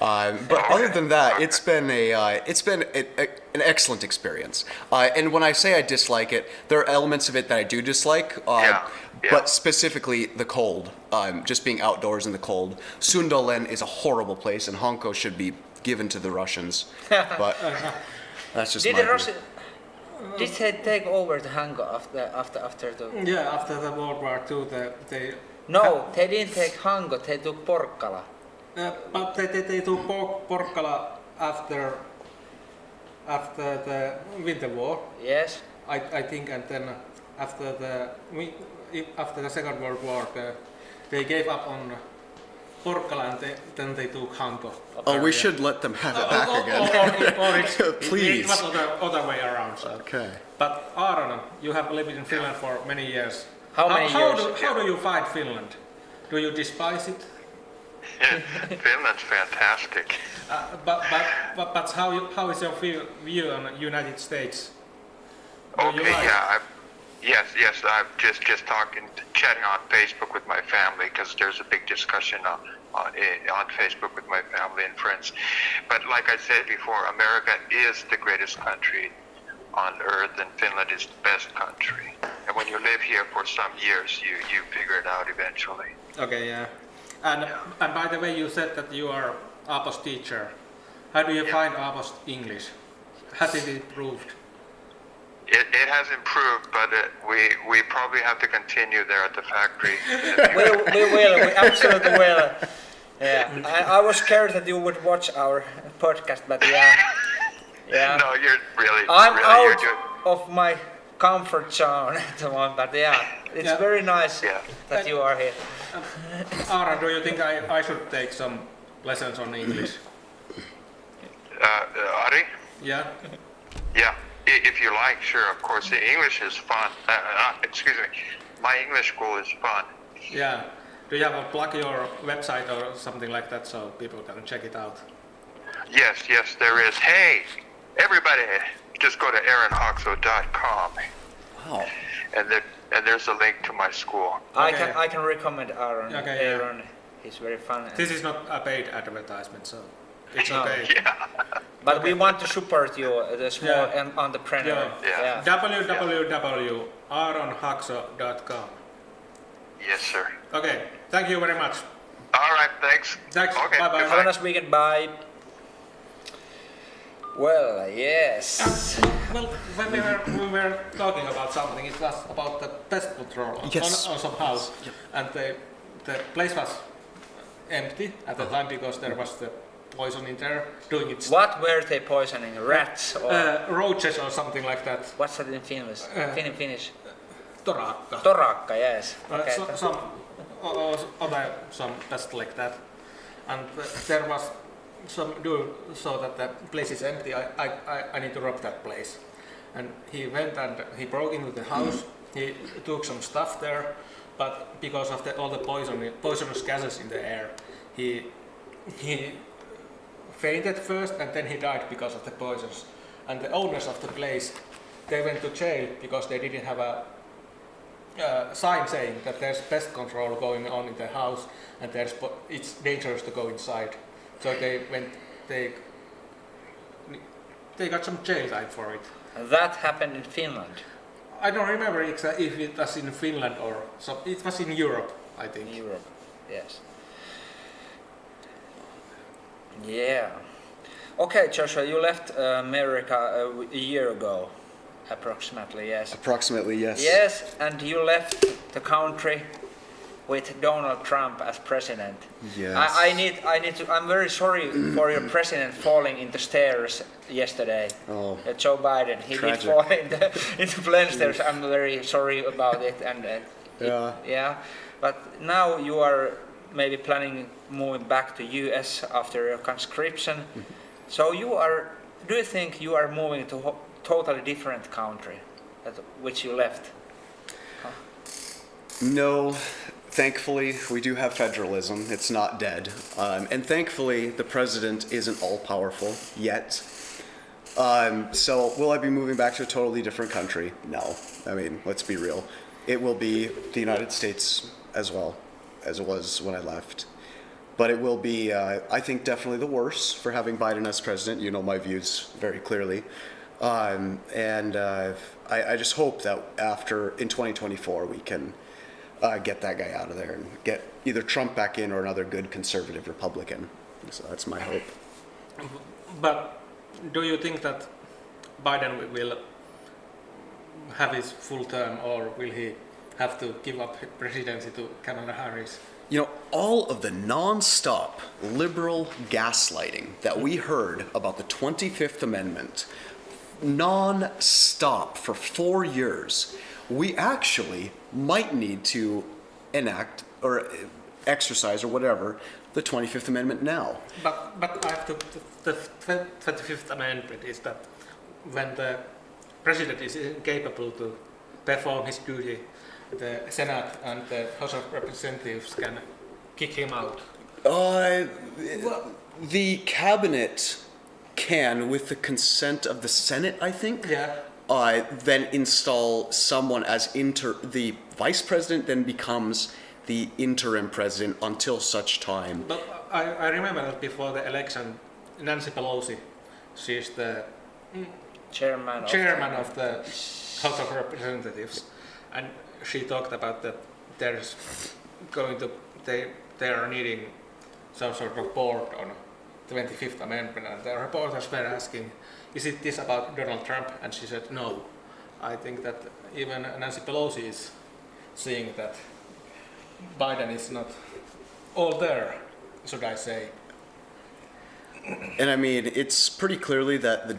But other than that, it's been an excellent experience. And when I say I dislike it, there are elements of it that I do dislike. But specifically the cold, just being outdoors in the cold. Sundolen is a horrible place, and Hanko should be given to the Russians. But that's just Did my the view. Russian, did they take over the Hanko after the? Yeah, after the World War II, they No, they didn't take Hanko. They took Porkkala. but they took Porkkala after the Winter War, Yes. I think, and then after the Second World War, they gave up on Porkkala and then they took Hanko. Oh, we should let them have it back again. Please. It was other way around. So. Okay. But Aaron, you have lived in Finland for many years. How many years? How do you find Finland? Do you despise it? Finland's fantastic. But how is your view on United States? Do you Okay, like yeah. Yes. I'm just chatting on Facebook with my family because there's a big discussion on Facebook with my family and friends. But like I said before, America is the greatest country on earth, and Finland is the best country. And when you live here for some years, you figure it out eventually. Okay, yeah. And by the way, you said that you are Aapo's teacher. How do you find Aapo's English? Has it improved? It has improved, but we probably have to continue there at the factory. We absolutely will. Yeah, I was scared that you would watch our podcast, but yeah. No, you're really. I'm really, you're out doing, of my comfort zone at the moment, but it's very nice that you are here. Aaron, do you think I should take some lessons on English? Ari? Yeah. Yeah, if you like, sure, of course. The English is fun. Excuse me. My English school is fun. Yeah. Do you have a plug your website or something like that so people can check it out? Yes, there is. Hey, everybody, just go to aaronhoxo.com. Wow. And there's a link to my school. Okay. I can recommend Aaron. Okay, yeah. Aaron, he's very fun. This is not a paid advertisement, so it's No. okay. Yeah. But we want to support you, the small entrepreneur. Yeah. www.aaronhoxo.com. Yes, sir. Okay, thank you very much. All right, thanks. Thanks, Okay, bye-bye. Have a nice weekend. Bye. Well, yes. Well, when we were talking about something, it was about the pest control on some house, and the place was empty at the time because there was the poison in there doing its What were they poisoning? Rats or roaches or something like that. what's that in Finnish? In Finnish? Torakka. Torakka, yes. Okay. Some pest like that, and there was some dude saw that the place is empty. I need to rob that place, and he went and he broke into the house. He took some stuff there, but because of all the poisonous gases in the air, he fainted first and then he died because of the poisons. And the owners of the place, they went to jail because they didn't have a sign saying that there's pest control going on in the house and it's dangerous to go inside. So they got some jail time for it. That happened in Finland. I don't remember if it was in Finland or so. It was in Europe, I think. In Europe, yes. Yeah. Okay, Joshua, you left America a year ago, approximately, yes. Approximately, yes. Yes, and you left the country with Donald Trump as president. Yes. I need to. I'm very sorry for your president falling in the stairs yesterday. Oh. Joe Biden, he Tragic. did fall into plane stairs. I'm very sorry about it. And Yeah. But now you are maybe planning moving back to US after your conscription. So do you think you are moving to a totally different country which you left? No, thankfully we do have federalism. It's not dead. And thankfully the president isn't all powerful yet. So will I be moving back to a totally different country? No. I mean, let's be real. It will be the United States as well as it was when I left. but it will be, I think, definitely the worse for having Biden as president. You know my views very clearly. I just hope that in 2024, we can get that guy out of there and get either Trump back in or another good conservative Republican. So that's my hope. But do you think that Biden will have his full term, or will he have to give up presidency to Kamala Harris? You know, all of the non-stop liberal gaslighting that we heard about the 25th Amendment, non-stop for 4 years, we actually might need to enact or exercise or whatever the 25th Amendment now. But I have to, the 25th Amendment is that when the president is incapable to perform his duty, the Senate and the House of Representatives can kick him out. The cabinet can, with the consent of the Senate, I think, then install someone as the vice president, then becomes the interim president until such time. But I remember that before the election, Nancy Pelosi, she's the Chairman of the House of Representatives, and she talked about that they are needing some sort of board on 25th Amendment, and the reporters were asking, is it this about Donald Trump? And she said, no. I think that even Nancy Pelosi is seeing that Biden is not all there, should I say. And I mean, it's pretty clearly that the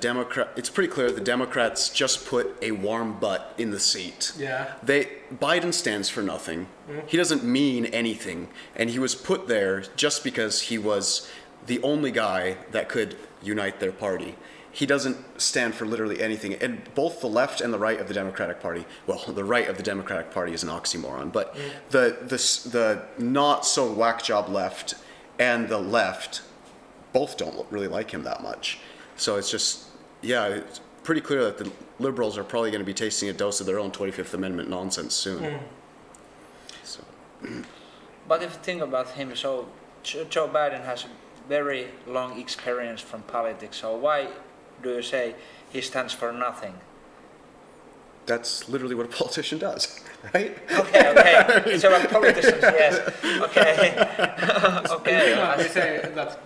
Democrats just put a warm butt in the seat. Yeah. Biden stands for nothing. He doesn't mean anything, and he was put there just because he was the only guy that could unite their party. He doesn't stand for literally anything. And both the left and the right of the Democratic Party, well, the right of the Democratic Party is an oxymoron, but the not so whack job left and the left both don't really like him that much. So it's just, it's pretty clear that the liberals are probably going to be tasting a dose of their own 25th Amendment nonsense soon. So. But if you think about him, so Joe Biden has very long experience from politics, so why do you say he stands for nothing? That's literally what a politician does, right? Okay. So politicians, yes. Okay. They say that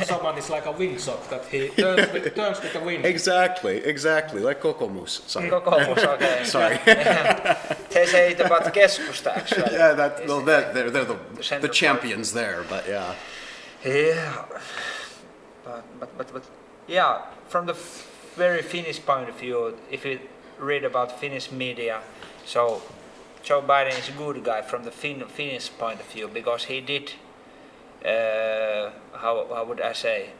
someone is like a windsock, that he turns with the wind. Exactly, like kokoomus. Sorry. Kokoomus, okay. Sorry. They say it about keskusta, actually. Yeah, they're the champions there, but yeah. Yeah, but yeah, from the very Finnish point of view, if you read about Finnish media, so Joe Biden is a good guy from the Finnish point of view, because he did, how would I say,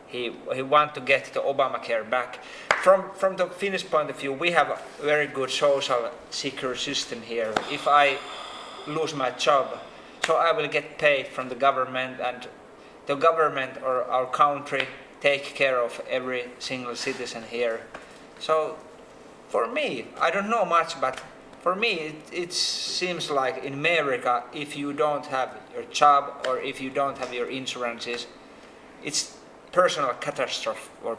he want to get the Obamacare back. From the Finnish point of view, we have a very good social secure system here. If I lose my job, so I will get paid from the government, and the government or our country take care of every single citizen here. So for me, I don't know much, but for me it seems like in America, if you don't have your job or if you don't have your insurances, it's personal catastrophe, or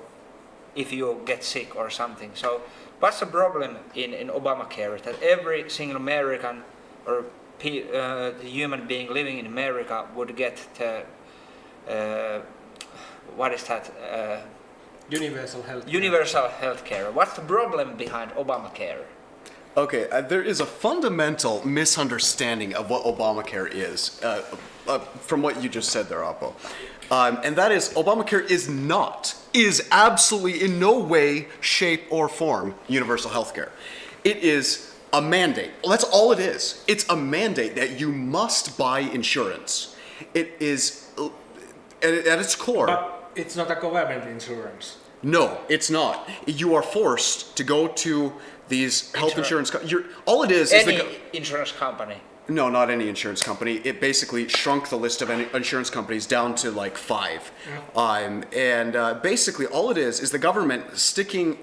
if you get sick or something. So what's the problem in Obamacare? That every single American or the human being living in America would get the what is that? Universal health. Universal health care. What's the problem behind Obamacare? Okay, there is a fundamental misunderstanding of what Obamacare is, from what you just said there, Aapo. And that is, Obamacare is absolutely in no way, shape, or form universal health care. It is a mandate. Well, that's all it is. It's a mandate that you must buy insurance. It is, at its core... But it's not a government insurance. No, it's not. You are forced to go to these health insurance... all it is any insurance company. No, not any insurance company. It basically shrunk the list of insurance companies down to like 5. Basically all it is the government sticking...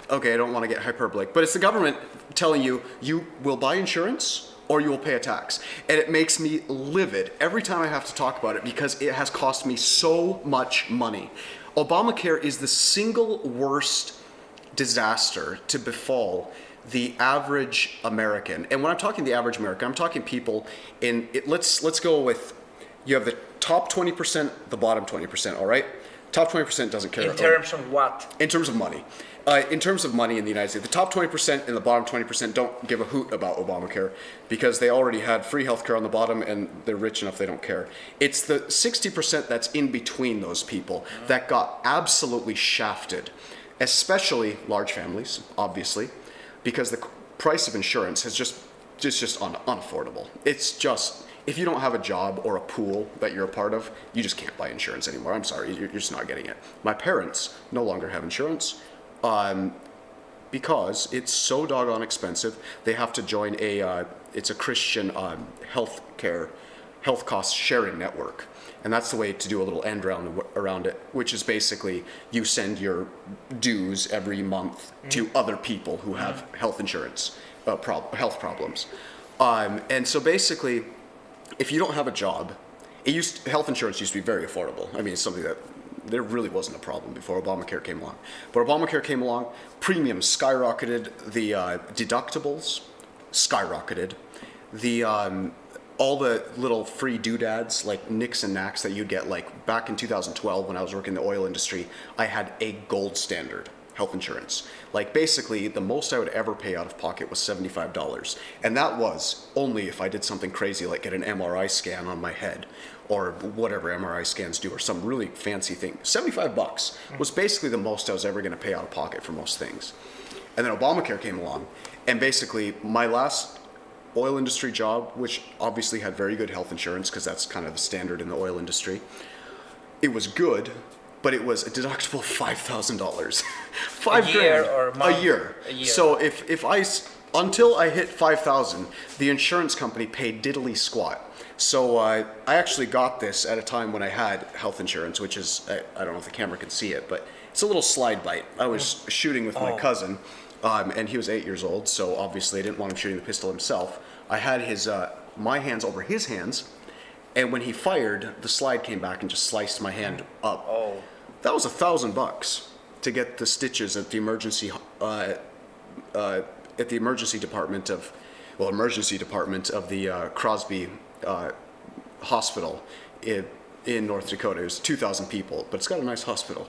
okay, I don't want to get hyperbolic, but it's the government telling you, you will buy insurance or you will pay a tax. And it makes me livid every time I have to talk about it because it has cost me so much money. Obamacare is the single worst disaster to befall the average American. And when I'm talking the average American, I'm talking people in, let's go with, you have the top 20%, the bottom 20%, all right? Top 20% doesn't care. In terms of what? In terms of money. In terms of money in the United States, the top 20% and the bottom 20% don't give a hoot about Obamacare because they already had free healthcare on the bottom and they're rich enough they don't care. It's the 60% that's in between those people that got absolutely shafted, especially large families, obviously, because the price of insurance is just unaffordable. It's just, if you don't have a job or a pool that you're a part of, you just can't buy insurance anymore. I'm sorry, you're just not getting it. My parents no longer have insurance because it's so doggone expensive. They have to join it's a Christian health cost sharing network. And that's the way to do a little end around it, which is basically you send your dues every month to other people who have health insurance, health problems. And so basically, if you don't have a job, health insurance used to be very affordable. I mean, it's something that there really wasn't a problem before Obamacare came along. But Obamacare came along, premiums skyrocketed, the deductibles skyrocketed, all the little free doodads like nicks and knacks that you'd get, like back in 2012 when I was working in the oil industry, I had a gold standard health insurance. Like basically the most I would ever pay out of pocket was $75. And that was only if I did something crazy like get an MRI scan on my head or whatever MRI scans do or some really fancy thing. $75 was basically the most I was ever gonna pay out of pocket for most things. And then Obamacare came along and basically my last oil industry job, which obviously had very good health insurance because that's kind of the standard in the oil industry, it was good, but it was a deductible of $5,000. $5,000 or a month? A year. So until I hit 5,000, the insurance company paid diddly squat. So I actually got this at a time when I had health insurance, which is, I don't know if the camera can see it, but it's a little slide bite. I was shooting with my cousin, and he was 8 years old, so obviously I didn't want him shooting the pistol himself. I had my hands over his hands, and when he fired, the slide came back and just sliced my hand up. Oh. That was $1,000 to get the stitches at the emergency department of the Crosby hospital in North Dakota. It was 2,000 people, but it's got a nice hospital.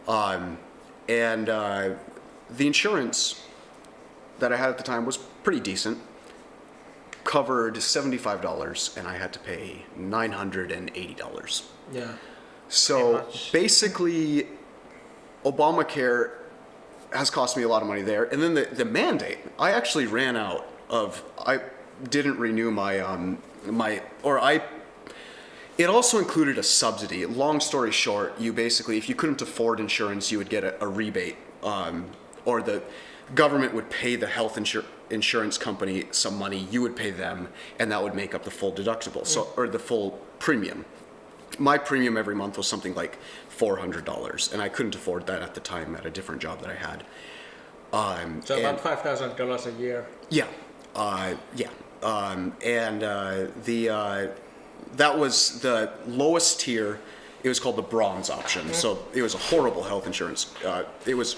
The insurance that I had at the time was pretty decent. Covered $75 and I had to pay $980. Yeah. So basically, Obamacare has cost me a lot of money there. And then the mandate, I actually ran out of, I didn't renew it also included a subsidy. Long story short, you basically, if you couldn't afford insurance, you would get a rebate, or the government would pay the health insurance company some money, you would pay them, and that would make up the full deductible, or the full premium. My premium every month was something like $400, and I couldn't afford that at the time at a different job that I had. So about $5,000 a year. Yeah, that was the lowest tier. It was called the bronze option. So it was a horrible health insurance. I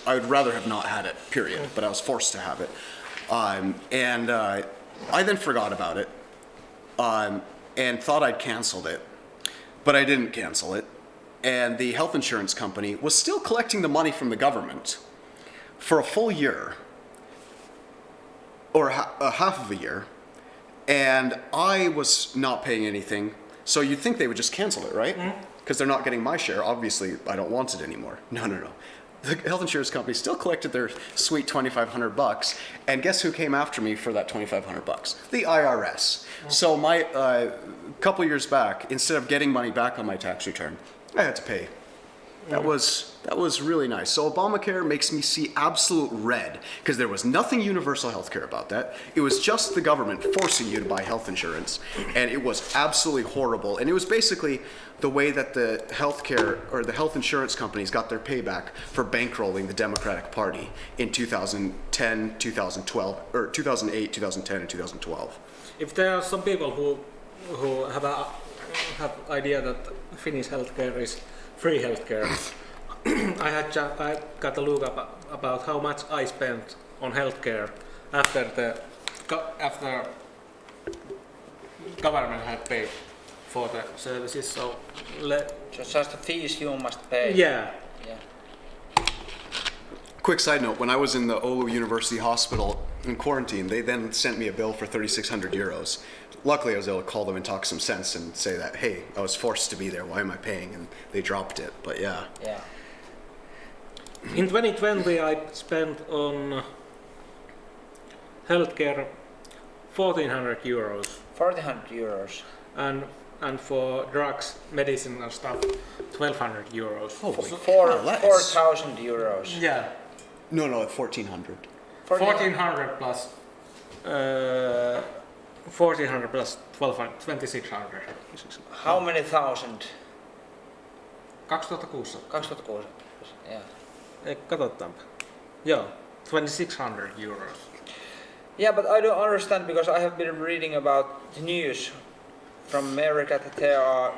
would rather have not had it, period, but I was forced to have it. I then forgot about it and thought I'd canceled it, but I didn't cancel it. And the health insurance company was still collecting the money from the government for a full year, or half of a year, and I was not paying anything. So you'd think they would just cancel it, right? Because they're not getting my share. Obviously, I don't want it anymore. No. The health insurance company still collected their sweet $2,500, and guess who came after me for that $2,500? The IRS. So my couple years back, instead of getting money back on my tax return, I had to pay That was really nice. So Obamacare makes me see absolute red because there was nothing universal healthcare about that. It was just the government forcing you to buy health insurance, and it was absolutely horrible. And it was basically the way that the healthcare or the health insurance companies got their payback for bankrolling the Democratic Party in 2010, 2012, or 2008, 2010, and 2012. If there are some people who have idea that Finnish healthcare is free healthcare, I got a look up about how much I spent on healthcare after government had paid for the services. So just the fees you must pay. yeah. Quick side note, when I was in the Oulu University Hospital in quarantine, they then sent me a bill for 3,600 euros. Luckily, I was able to call them and talk some sense and say that, hey, I was forced to be there, why am I paying? And they dropped it, but yeah. In 2020 I spent on healthcare 1,400 euros. 1,400 euros. And for drugs, medicine and stuff, 1,200 euros. Holy So- 4,000 euros. Yeah. No, 1,400. 1,400 plus 1,400 plus 2,600. How many thousand? 2,600. 2,600. Yeah. Katsotaanpa. Joo, 2,600 euros. Yeah, but I don't understand because I have been reading about the news from America that there are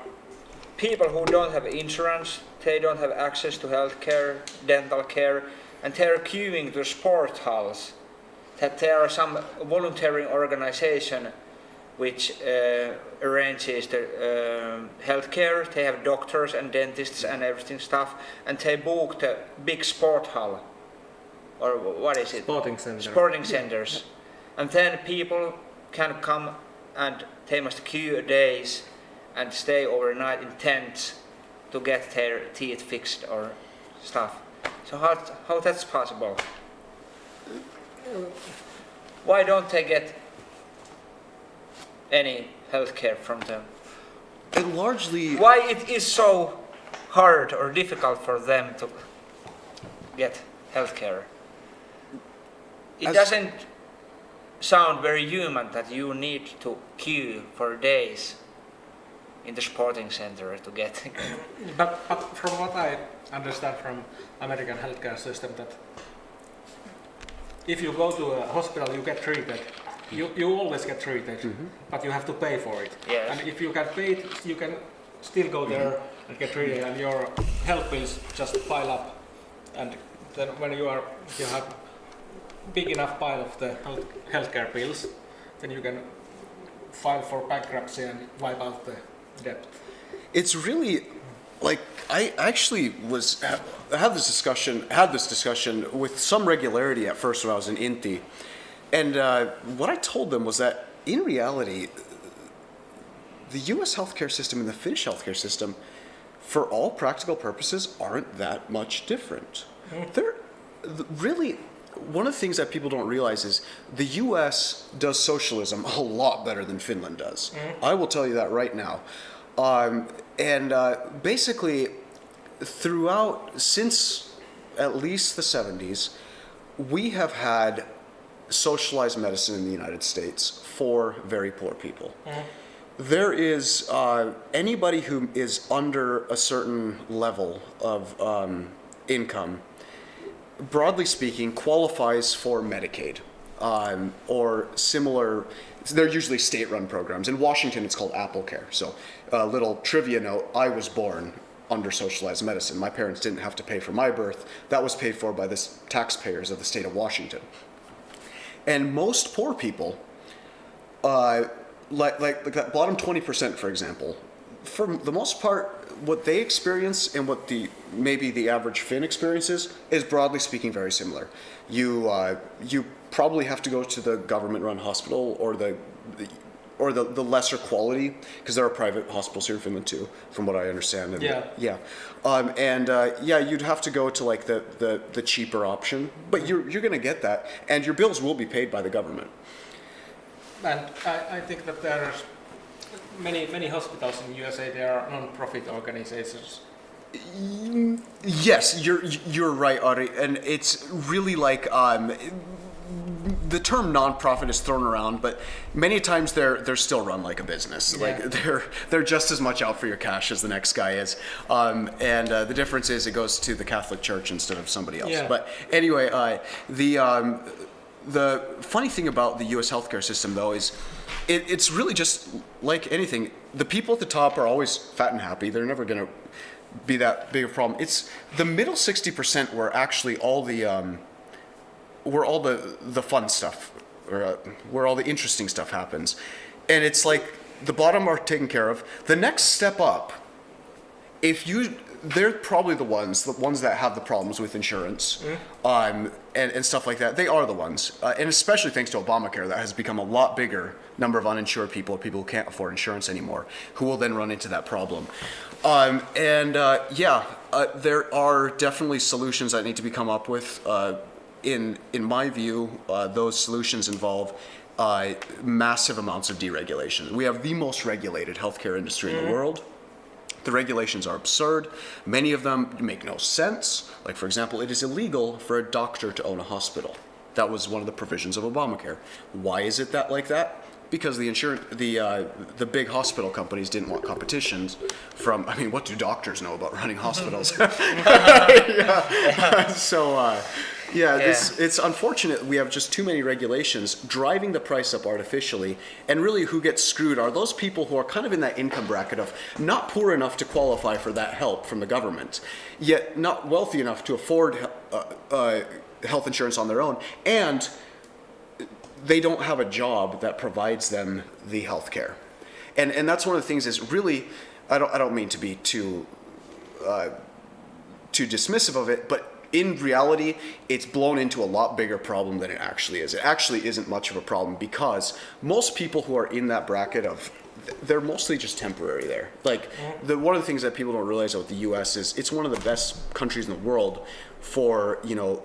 people who don't have insurance, they don't have access to healthcare, dental care, and they're queuing to sport halls. That there are some voluntary organization which arranges the healthcare. They have doctors and dentists and everything stuff, and they book the big sport hall, or what is it? Sporting center. Sporting centers, and then people can come and they must queue days and stay overnight in tents to get their teeth fixed or stuff. So how that's possible? Why don't they get any healthcare from them? And largely, Why it is so hard or difficult for them to get healthcare? It As- doesn't sound very human that you need to queue for days in the sporting center to get. But from what I understand from American healthcare system, that if you go to a hospital, you get treated. You always get treated, but you have to pay for it. Yes. And if you get paid, you can still go there and get treated, and your health bills just pile up. And then when you have big enough pile of the healthcare bills, then you can file for bankruptcy and wipe out the debt. it's really like I actually had this discussion with some regularity at first when I was in Inti, and what I told them was that in reality, the U.S. healthcare system and the Finnish healthcare system, for all practical purposes, aren't that much different. They're really. One of the things that people don't realize is the U.S. does socialism a lot better than Finland does. I will tell you that right now. Basically, since at least the 70s, we have had socialized medicine in the United States for very poor people. There is anybody who is under a certain level of income, broadly speaking, qualifies for Medicaid or similar. They're usually state-run programs. In Washington, it's called Apple Care. So, a little trivia note: I was born under socialized medicine. My parents didn't have to pay for my birth. That was paid for by the taxpayers of the state of Washington. And most poor people, like that bottom 20%, for example, for the most part, what they experience and what maybe the average Finn experiences is, broadly speaking, very similar. You probably have to go to the government-run hospital or the lesser quality, because there are private hospitals here in Finland too, from what I understand. You'd have to go to like the cheaper option, but you're going to get that, and your bills will be paid by the government. And I think that there are many hospitals in USA. They are non-profit organizations, Yes, you're right, Ari, and it's really like the term nonprofit is thrown around, but many times they're still run like a business. Yeah. Like they're just as much out for your cash as the next guy is, and the difference is it goes to the Catholic Church instead of somebody else. Yeah. But anyway, the funny thing about the U.S. healthcare system, though, is it's really just like anything. The people at the top are always fat and happy. They're never going to be that big a problem. It's the middle 60% where actually all the fun stuff, or where all the interesting stuff happens, and it's like the bottom are taken care of. The next step up, they're probably the ones that have the problems with insurance, and stuff like that. They are the ones, and especially thanks to Obamacare, that has become a lot bigger number of uninsured people, or people who can't afford insurance anymore, who will then run into that problem. There are definitely solutions that need to be come up with. In my view, those solutions involve massive amounts of deregulation. We have the most regulated healthcare industry in the world. The regulations are absurd. Many of them make no sense. Like, for example, it is illegal for a doctor to own a hospital. That was one of the provisions of Obamacare. Why is it like that? Because the big hospital companies didn't want competitions from. I mean, what do doctors know about running hospitals? It's unfortunate we have just too many regulations driving the price up artificially, and really who gets screwed are those people who are kind of in that income bracket of not poor enough to qualify for that help from the government, yet not wealthy enough to afford health insurance on their own, and they don't have a job that provides them the health care. And that's one of the things is really, I don't mean to be too dismissive of it, but in reality, it's blown into a lot bigger problem than it actually is. It actually isn't much of a problem because most people who are in that bracket they're mostly just temporary there. Like, one of the things that people don't realize about the U.S. is it's one of the best countries in the world for,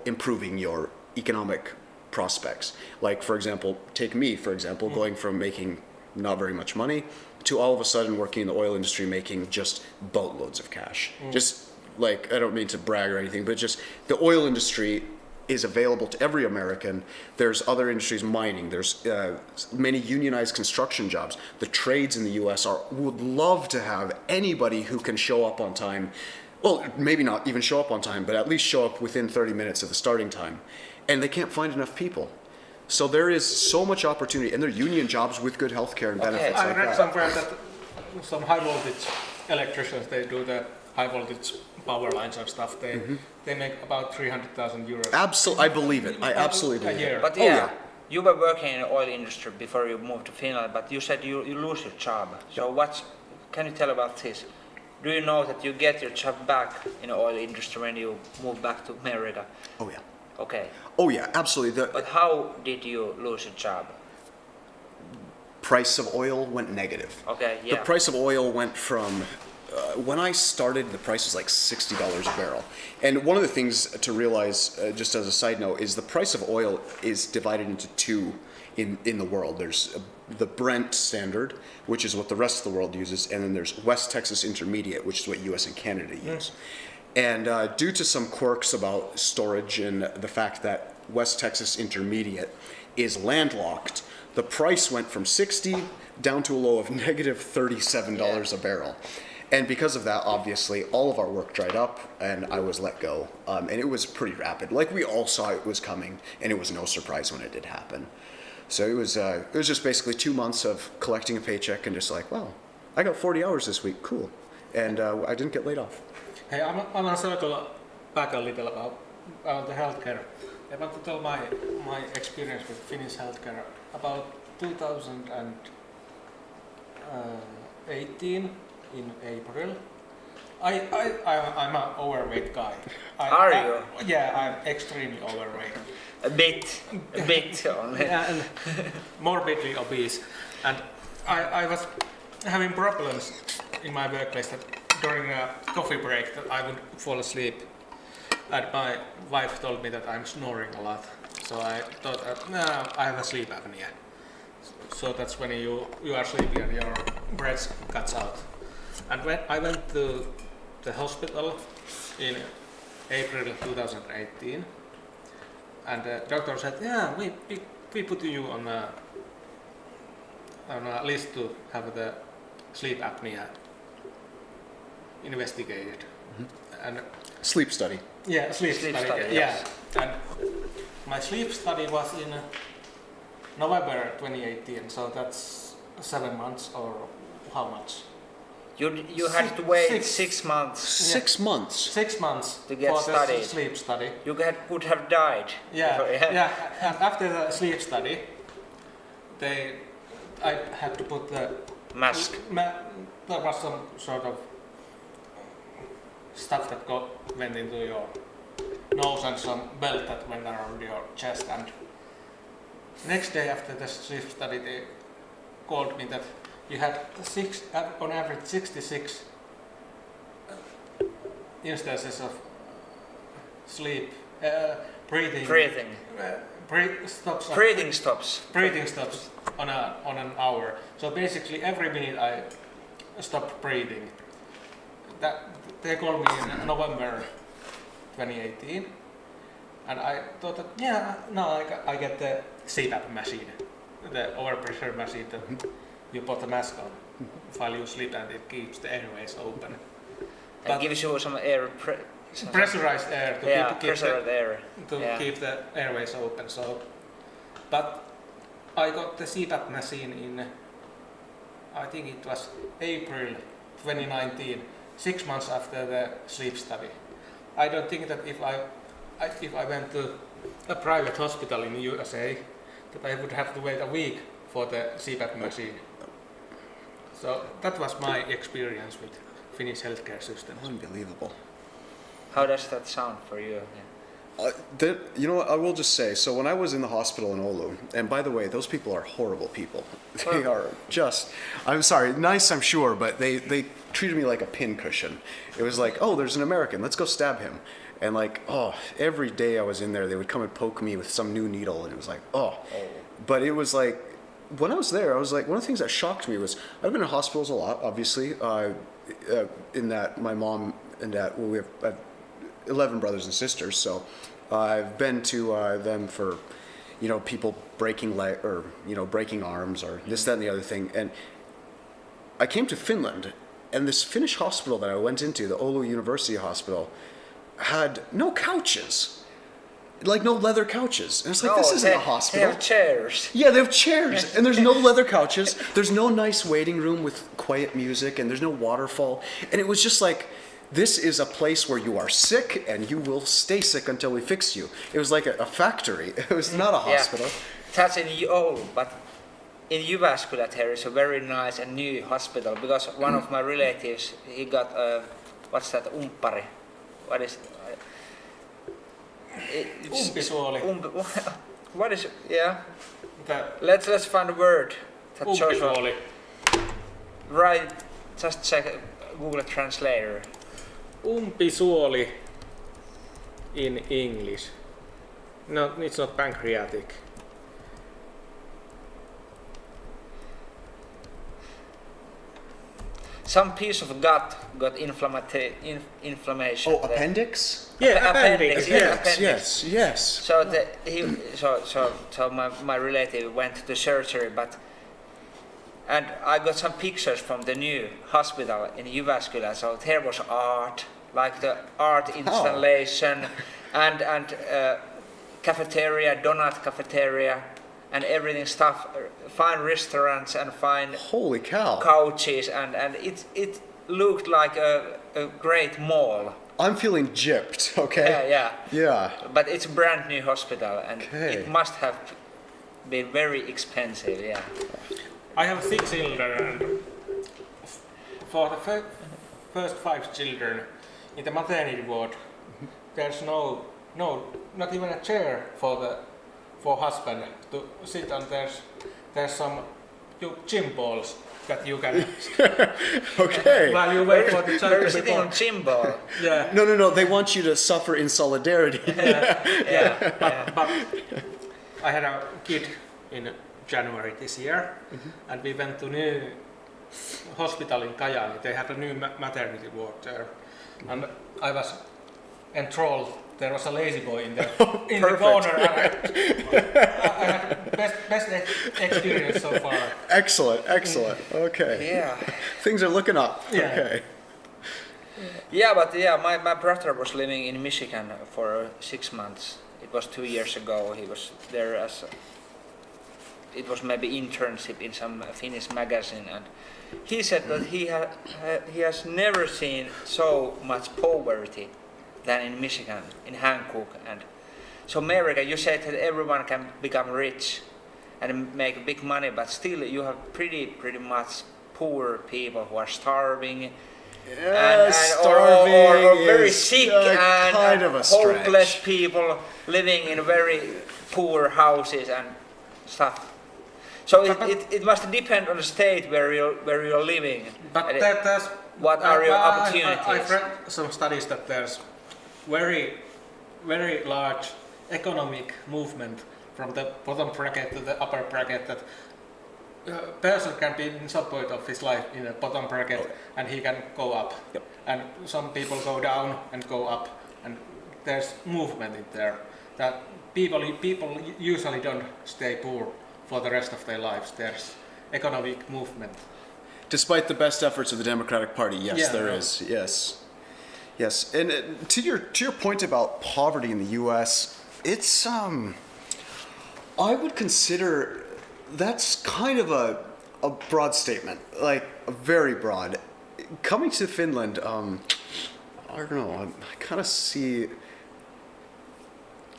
improving your economic prospects. Like, for example, take me, going from making not very much money to all of a sudden working in the oil industry making just boatloads of cash. Just like, I don't mean to brag or anything, but just the oil industry is available to every American. There's other industries, mining, there's many unionized construction jobs. The trades in the US would love to have anybody who can show up on time. Well, maybe not even show up on time, but at least show up within 30 minutes of the starting time. And they can't find enough people. So there is so much opportunity, and they're union jobs with good healthcare and benefits I like read that. somewhere that some high voltage electricians, they do the high voltage power lines and stuff. They make about 300,000 euros. Absolutely, I believe it. I absolutely a believe year. it. But you were working in the oil industry before you moved to Finland, but you said you lose your job. So can you tell about this? Do you know that you get your job back in the oil industry when you move back to America? Oh yeah. Okay. Oh yeah, absolutely. But how did you lose your job? Price of oil went negative. Okay, yeah. The price of oil went from, when I started, the price was like $60 a barrel. And one of the things to realize, just as a side note, is the price of oil is divided into two in the world. There's the Brent standard, which is what the rest of the world uses, and then there's West Texas Intermediate, which is what US and Canada use. And due to some quirks about storage and the fact that West Texas Intermediate is landlocked, the price went from 60 down to a low of negative $37 a barrel. And because of that, obviously, all of our work dried up and I was let go. And it was pretty rapid. Like, we all saw it was coming, and it was no surprise when it did happen. So it was just basically 2 months of collecting a paycheck and just like, wow, I got 40 hours this week, cool. And I didn't get laid off. Hey, I want to circle back a little about the healthcare. I want to tell my experience with Finnish healthcare about 2018 in April. I'm an overweight guy. Are you? Yeah, I'm extremely overweight. A bit only. And morbidly obese. And I was having problems in my workplace that during a coffee break that I would fall asleep. And my wife told me that I'm snoring a lot. So I thought, I have a sleep apnea. So that's when you are sleepy and your breath cuts out. And when I went to the hospital in April 2018, and the doctor said, "Yeah, we put you on a list to have the sleep apnea investigated." And Sleep study. yeah, sleep Sleep study. study, Yeah, yes. and my sleep study was in November 2018, so that's 7 months or how much? You had to wait Six. 6 months. 6 months. 6 months To get for studied. the sleep study. You could have died. Yeah, before- yeah. And after the sleep study, I had to put the Mask. There was some sort of stuff that went into your nose and some belt that went around your chest. And next day after the sleep study, they called me that you had on average 66 instances of sleep, breathing, stops, Breathing stops. breathing stops on an hour. So basically, every minute I stopped breathing. That they called me in November 2018, and I thought that now I get the CPAP machine, the overpressure machine that you put the mask on while you sleep, and it keeps the airways open. And gives you some air. Pressurized air to pressurized air. keep the airways open. So, but I got the CPAP machine in, I think it was April 2019, 6 months after the sleep study. I don't think that if I went to a private hospital in the USA, that I would have to wait a week for the CPAP machine. So that was my experience with Finnish healthcare system. Unbelievable. How does that sound for you? You know what, I will just say, so when I was in the hospital in Oulu, and by the way, those people are horrible people. They are just, I'm sorry, nice I'm sure, but they treated me like a pincushion. It was like, oh, there's an American, let's go stab him. And like, oh, every day I was in there, they would come and poke me with some new needle, and it was like, oh. But it was like, when I was there, I was like, one of the things that shocked me was, I've been in hospitals a lot, obviously, in that my mom and dad, well, I have 11 brothers and sisters, so I've been to them for, people breaking breaking arms or this, that, and the other thing. And I came to Finland, and this Finnish hospital that I went into, the Oulu University Hospital, had no couches, like no leather couches. And it's like, this isn't a hospital. They have chairs. Yeah, they have chairs, and there's no leather couches. There's no nice waiting room with quiet music, and there's no waterfall. And it was just like, this is a place where you are sick, and you will stay sick until we fix you. It was like a factory. It was not a hospital. Yeah. That's in Oulu, but in Jyväskylä there is a very nice and new hospital, because one of my relatives, he got what's that, umppari? What is Umpisuoli. What is, yeah? That Let's find a word. That umpisuoli. Right, just check Google Translator. Umpisuoli in English. No, it's not pancreatic. Some piece of gut got inflammation. Oh, appendix? Yeah, appendix. Yeah, Yes, yes. So my relative went to the surgery, and I got some pictures from the new hospital in Jyväskylä. So there was art, like the art installation, and cafeteria, donut cafeteria, and everything stuff, fine restaurants and fine Holy cow. couches, and it looked like a great mall. I'm feeling gypped, okay? Yeah. But it's a brand new hospital, and Okay. it must have been very expensive, yeah. I have 6 children, and for the first 5 children in the maternity ward, there's not even a chair for husband to sit on. There's some gym balls that you can Okay. while you wait for the child You're to be sitting born. on gym ball. Yeah, No, they want you to suffer in solidarity. but I had a kid in January this year, and we went to new hospital in Kajaani. They had a new maternity ward there. and I was enthralled. There was a lazy boy in the Perfect. corner. I had best experience so far. Excellent. Okay. Yeah. Things are looking up. Yeah. Okay. Yeah, but yeah, my brother was living in Michigan for 6 months. It was 2 years ago. He was there as it was maybe internship in some Finnish magazine, and he said that he has never seen so much poverty than in Michigan, in Hancock. And so America, you said that everyone can become rich and make big money, but still you have pretty much poor people who are starving. And starving or very is sick and kind of a hopeless stretch. people living in very poor houses and stuff. So it must depend on the state where you're living. But And there's what are your opportunities? I've read some studies that there's very large economic movement from the bottom bracket to the upper bracket, that a person can be in some point of his life in a bottom bracket and he can go up. Yep. And some people go down and go up, and there's movement in there. That people usually don't stay poor for the rest of their lives. There's economic movement. Despite the best efforts of the Democratic Party, yes, Yeah, there yeah. is. Yes. And to your point about poverty in the U.S., it's I would consider that's kind of a broad statement, like very broad. Coming to Finland, I don't know. I kind of see.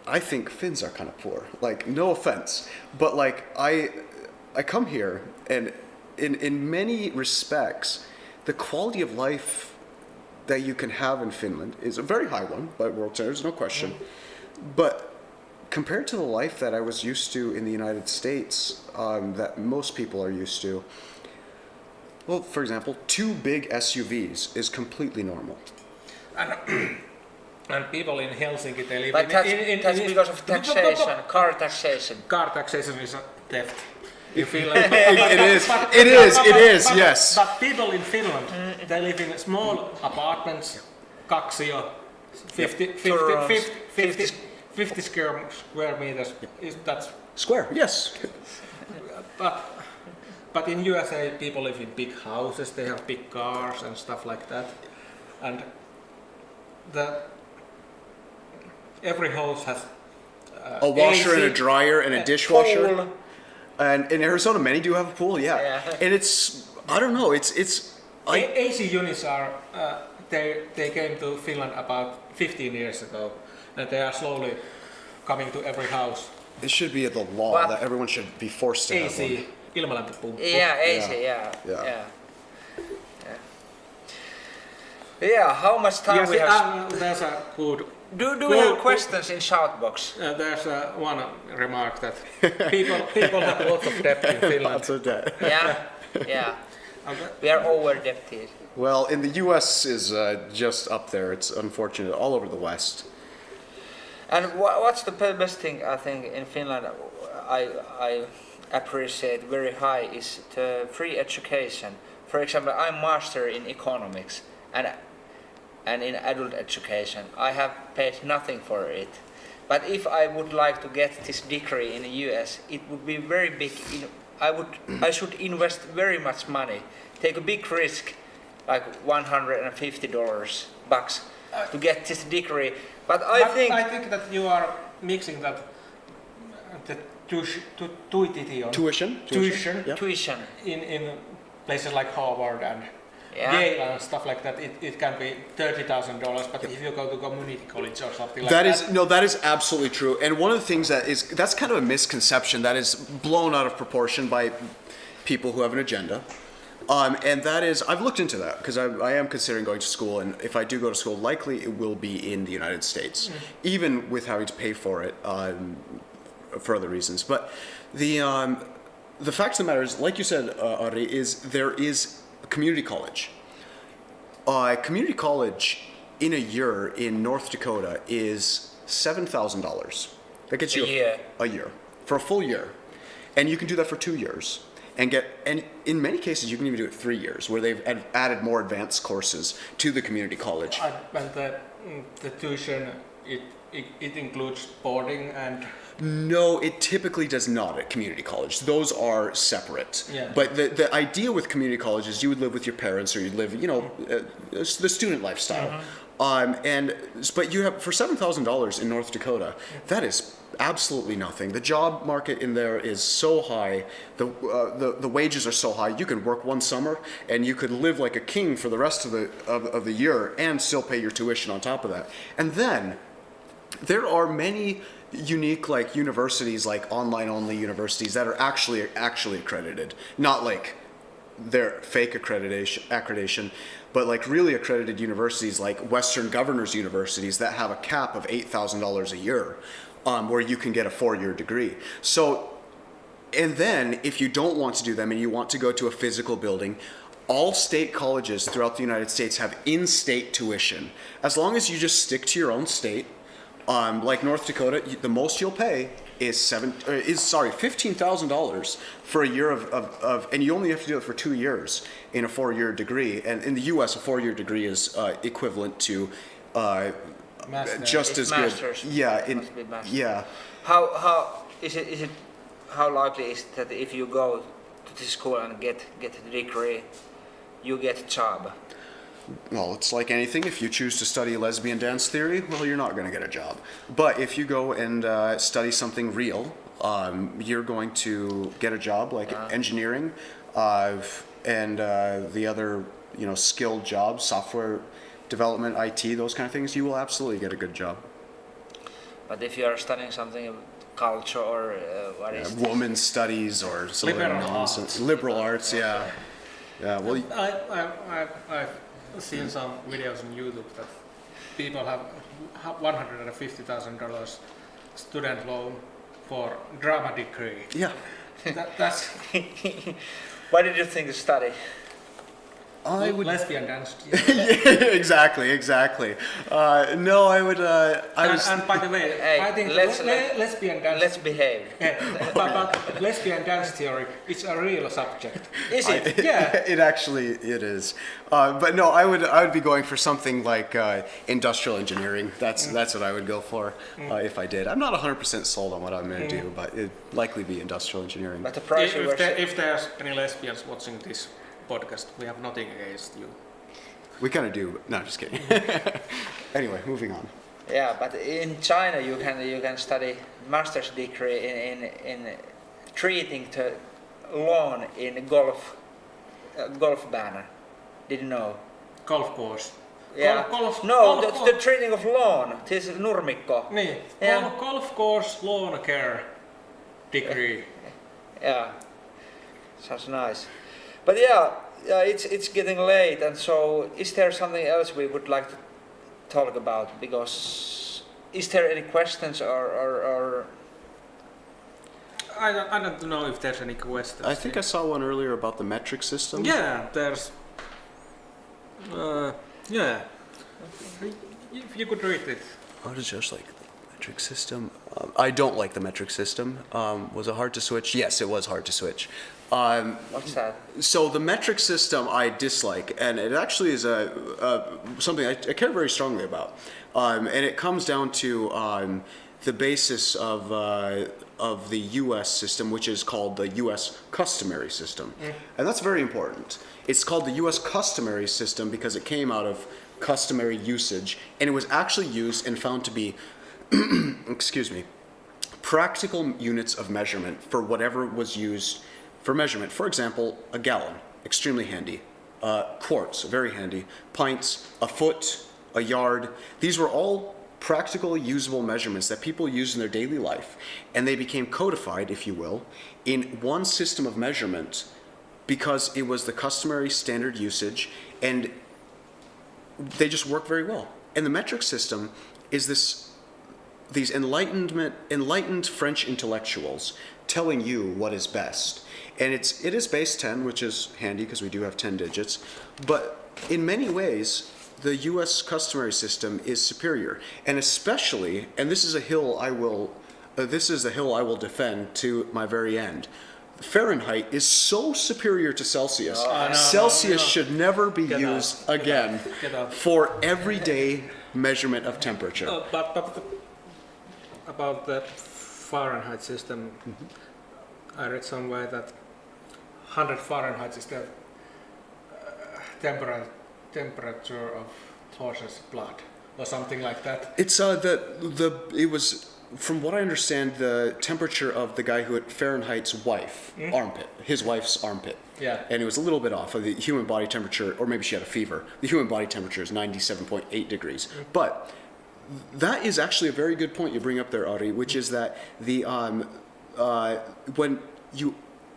I think Finns are kind of poor. Like, no offense, but like I come here, and in many respects, the quality of life that you can have in Finland is a very high one by world standards, no question. But compared to the life that I was used to in the United States, that most people are used to, well, for example, 2 big SUVs is completely normal. And people in Helsinki, they live But that's in because of taxation, car taxation. Car taxation is a theft in Finland. It is, yes. But people in Finland, they live in small apartments, kaksio, 50 square meters. That's Square, yes. But in USA, people live in big houses. They have big cars and stuff like that. And every house has A washer and a AC, dryer and a dishwasher. Pool. And in Arizona, many do have a pool, yeah. And it's, I don't know, AC units are, they came to Finland about 15 years ago, and they are slowly coming to every house. it should be the law What? that everyone should be forced to have one. AC, ilmalämpöpumppu. Yeah, AC, Yeah. Yeah, how much time we have? There's a good. Do we have questions in shoutbox? There's one remark that people have lots of debt in Finland. Lots of debt. Yeah. We are over-debted. Well, in the U.S. is just up there. It's unfortunate all over the West. And what's the best thing I think in Finland I appreciate very high is the free education. For example, I'm master in economics and in adult education. I have paid nothing for it. But if I would like to get this degree in the US, it would be very big. I should invest very much money, take a big risk, like $150 to get this degree. But I think that you are mixing that the tuition Yeah. tuition. in places like Harvard and Yale and stuff like that. It can be $30,000, but if you go to community college or something like that. That is absolutely true. And one of the things that's kind of a misconception that is blown out of proportion by people who have an agenda. And that is, I've looked into that because I am considering going to school, and if I do go to school, likely it will be in the United States, even with having to pay for it for other reasons. But the fact of the matter is, like you said, Ari, is there is a community college. Community college in a year in North Dakota is $7,000. That gets you A year. a year for a full year, and you can do that for 2 years. and in many cases you can even do it 3 years, where they've added more advanced courses to the community college. And the tuition, it includes boarding and... No, it typically does not at community college. Those are separate. Yeah. But the idea with community college is you would live with your parents, or you'd live, the student lifestyle. But you have, for $7,000 in North Dakota, that is absolutely nothing. The job market in there is so high. The wages are so high. You can work one summer and you could live like a king for the rest of the year and still pay your tuition on top of that. And then there are many unique universities, like online only universities, that are actually accredited, not like their fake accreditation, but like really accredited universities like Western Governors Universities that have a cap of $8,000 a year, where you can get a 4-year degree. So, and then if you don't want to do them and you want to go to a physical building, all state colleges throughout the United States have in-state tuition. As long as you just stick to your own state. Like North Dakota, the most you'll pay is $15,000 for a year of, and you only have to do it for 2 years in a 4-year degree. And in the U.S., a 4-year degree is equivalent to just as masters. good. Yeah, yeah. How is it? How likely is it that if you go to this school and get the degree, you get a job? Well, it's like anything. If you choose to study lesbian dance theory, well, you're not going to get a job. But if you go and study something real, you're going to get a job, like engineering, and the other, skilled jobs, software development, IT, those kind of things. You will absolutely get a good job. But if you are studying something, culture or what is women's studies or some other nonsense, liberal arts, yeah. Well, I've seen some videos on YouTube that people have $150,000 student loan for drama degree. Yeah. That's What did you think to study? I would lesbian dance. yeah, exactly. No, I would. And by the way, Hey, I think lesbian dance. Let's behave. But lesbian dance theory is a real subject. Is it? Yeah. It is. But no, I would be going for something like industrial engineering. That's what I would go for if I did. I'm not 100% sold on what I'm going to do, but it'd likely be industrial engineering. But the price If there's any lesbians watching this podcast, we have nothing against you. We kind of do. No, just kidding. Anyway, moving on. Yeah, but in China you can study master's degree in treating the lawn in golf banner. Did you know? Golf course. Yeah. The treating of lawn. This is nurmikko. Niin. Yeah. Golf course lawn care degree. Yeah. Sounds nice. But yeah, it's getting late, and so is there something else we would like to talk about? Because is there any questions or I don't know if there's any questions. I think I saw one earlier about the metric system. Yeah, there's. Yeah. If you could read it. What is just like the metric system? I don't like the metric system. Was it hard to switch? Yes, it was hard to switch. what's that? So the metric system I dislike, and it actually is something I care very strongly about, and it comes down to the basis of the U.S. system, which is called the U.S. customary system, and that's very important. It's called the U.S. customary system because it came out of customary usage, and it was actually used and found to be, excuse me, practical units of measurement for whatever was used for measurement. For example, a gallon, extremely handy. Quarts, very handy. Pints, a foot, a yard. These were all practical, usable measurements that people use in their daily life, and they became codified, if you will, in one system of measurement because it was the customary standard usage, and they just work very well. And the metric system is these enlightened French intellectuals telling you what is best. And it is base 10, which is handy because we do have 10 digits. But in many ways, the U.S. customary system is superior. And especially, and this is a hill I will defend to my very end, Fahrenheit is so superior to Celsius. no, Celsius no. should never be Get out. used again Get out. for everyday measurement of temperature. But about the Fahrenheit system, I read somewhere that 100 Fahrenheit is the temperature of horse's blood, or something like that. It's it was, from what I understand, the temperature of the guy who had Fahrenheit's wife armpit, his wife's armpit. Yeah. And it was a little bit off of the human body temperature, or maybe she had a fever. The human body temperature is 97.8 degrees. But that is actually a very good point you bring up there, Ari, which is that the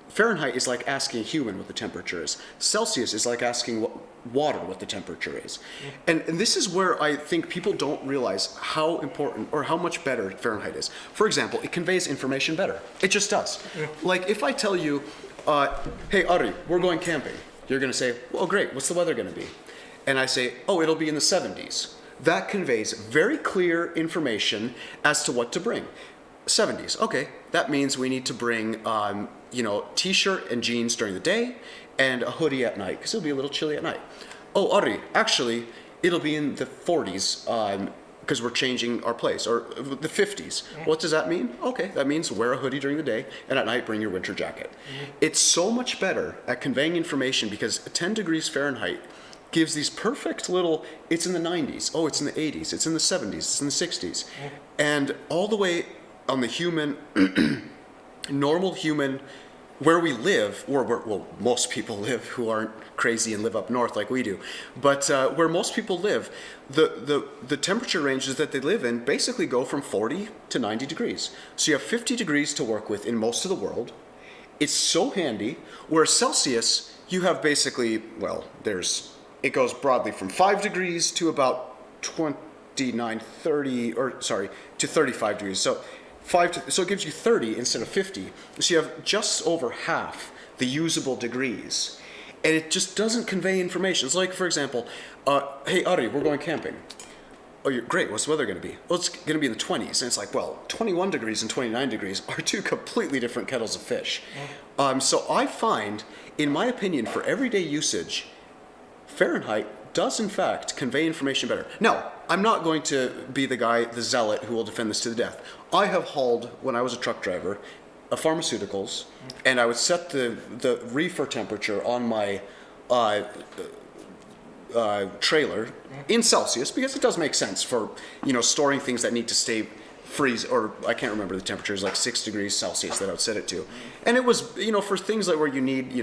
Fahrenheit is like asking a human what the temperature is. Celsius is like asking water what the temperature is. And this is where I think people don't realize how important or how much better Fahrenheit is. For example, it conveys information better. It just does. Like if I tell you, hey Ari, we're going camping. You're going to say, well, great, what's the weather going to be? And I say, oh, it'll be in the 70s. That conveys very clear information as to what to bring. 70s, okay, that means we need to bring t-shirt and jeans during the day and a hoodie at night because it'll be a little chilly at night. Oh, Ari, actually, it'll be in the 40s because we're changing our place, or the 50s. What does that mean? Okay, that means wear a hoodie during the day and at night bring your winter jacket. It's so much better at conveying information because 10 degrees Fahrenheit gives these perfect little, it's in the 90s, oh, it's in the 80s, it's in the 70s, it's in the 60s. And all the way on the human, normal human, where we live, or where most people live who aren't crazy and live up north like we do, but where most people live, the temperature ranges that they live in basically go from 40 to 90 degrees. So you have 50 degrees to work with in most of the world. It's so handy. Whereas Celsius, you have basically, it goes broadly from 5 degrees to about 29, 30, to 35 degrees. So it gives you 30 instead of 50. So you have just over half the usable degrees. And it just doesn't convey information. It's like, for example, hey Ari, we're going camping. Oh, you're great, what's the weather going to be? Well, it's going to be in the 20s. And it's like, well, 21 degrees and 29 degrees are two completely different kettles of fish. So I find, in my opinion, for everyday usage, Fahrenheit does in fact convey information better. Now, I'm not going to be the zealot who will defend this to the death. I have hauled, when I was a truck driver, pharmaceuticals, and I would set the reefer temperature on my trailer in Celsius because it does make sense for storing things that need to stay freeze, or I can't remember the temperature, is like 6 degrees Celsius that I would set it to. And it was for things like where you need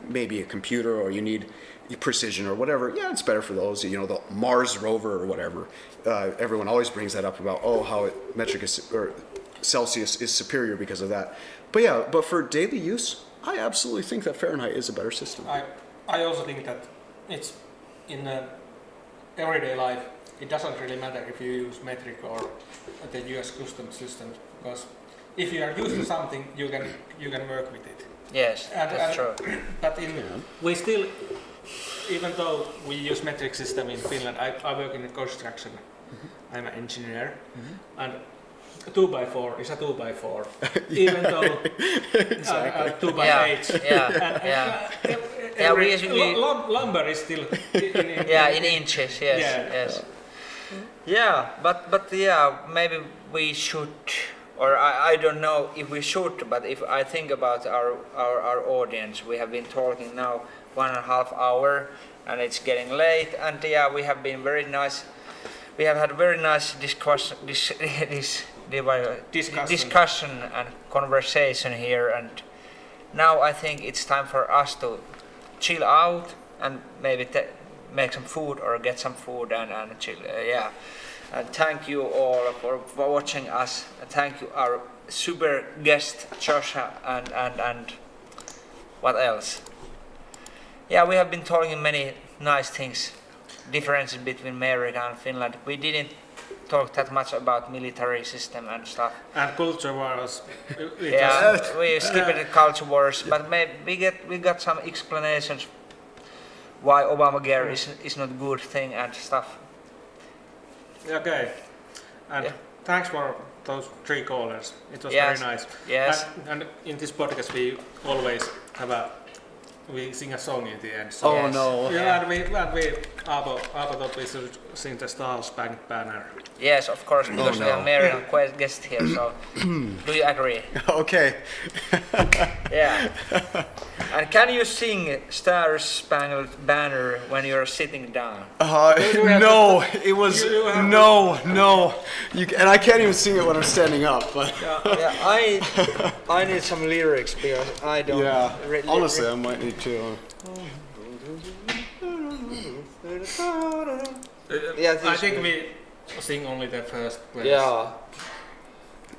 maybe a computer or you need precision or whatever. Yeah, it's better for those. The Mars rover or whatever. Everyone always brings that up about how metric or Celsius is superior because of that. But for daily use, I absolutely think that Fahrenheit is a better system. I also think that it's in everyday life. It doesn't really matter if you use metric or the US custom system, because if you are used to something, you can work with it. Yes, that's true. But we still, even though we use metric system in Finland, I work in construction. I'm an engineer, and a 2x4 is a 2x4, even though Exactly. 2x8. Lumber is still in inches. Yes. Yeah, but maybe we should, or I don't know if we should, but if I think about our audience, we have been talking now 1.5 hours, and it's getting late, and we have been very nice. We have had very nice discussion and conversation here, and now I think it's time for us to chill out and maybe make some food or get some food and chill. And thank you all for watching us. And thank you our super guest Joshua and what else? Yeah, we have been talking many nice things, differences between America and Finland. We didn't talk that much about military system and stuff. And culture wars. We skipped the culture wars, but maybe we got some explanations why Obamacare is not good thing and stuff. Okay. And thanks for those 3 callers. It was Yes. very nice. Yes. And in this podcast we always we sing a song in the end. So. Oh Yes. no. Yeah, and we Aapo thought we should sing the Star-Spangled banner. Yes, of course, because we no. have Marian guest here. So, do you agree? Okay. Yeah. And can you sing Star-Spangled Banner when you're sitting down? No, it was You have no. And I can't even sing it when I'm standing up. But Yeah, I need some lyrics because I don't. yeah, honestly, I might need to. Yeah, I this think way. we sing only the first verse. Yeah.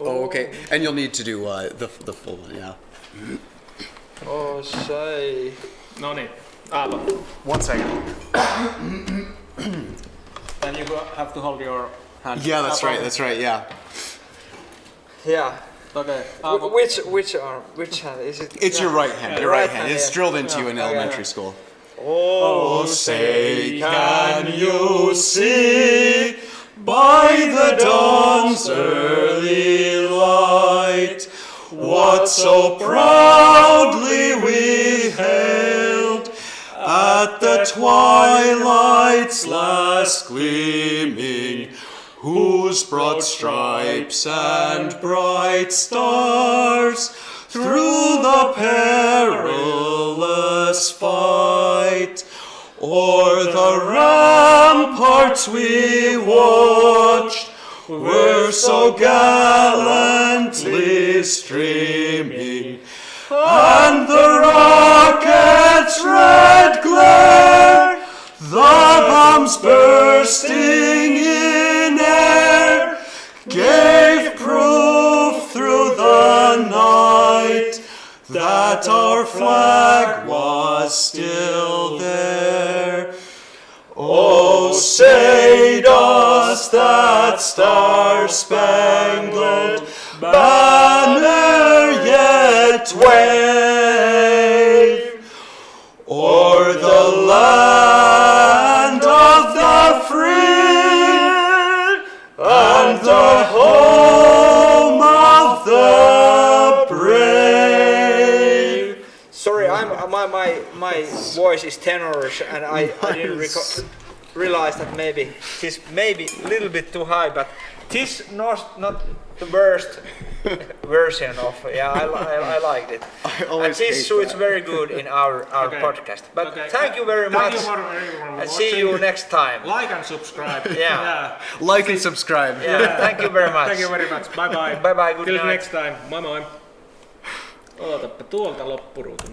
Oh, okay. And you'll need to do the full one, yeah. Oh, say. No niin, Aapo. 1 second. Then you have to hold your hand. Yeah, that's Aapo. right. That's right. Yeah. Yeah. Okay. Aapo. Which arm? Which hand is it? It's your right hand. Your right hand. It's yeah. drilled into you in Yeah, elementary yeah. school. Oh, say, can you see by the dawn's early light what so proudly we hailed at the twilight's last gleaming, whose broad stripes and bright stars through the perilous fight o'er the ramparts we watched were so gallantly streaming, and the rocket's red glare, the bombs bursting in air, gave proof through the night that our flag was still there. Oh, say does that star-spangled banner yet wave o'er the land of the free and the home of the brave? sorry, my voice is tenorish, and I didn't realize that maybe this may be a little bit too high, but this not the worst version of I liked it. I And always this hate suits that. very good in our Okay. podcast. But Okay. thank you very much, Thank you for everyone and see watching. you next time. Like and subscribe. Yeah. Like and subscribe. Yeah, thank you very much. Thank you very much. Bye bye. Bye bye, good Till night. next time. Moi moi. Ootappa tuolta loppuruutu.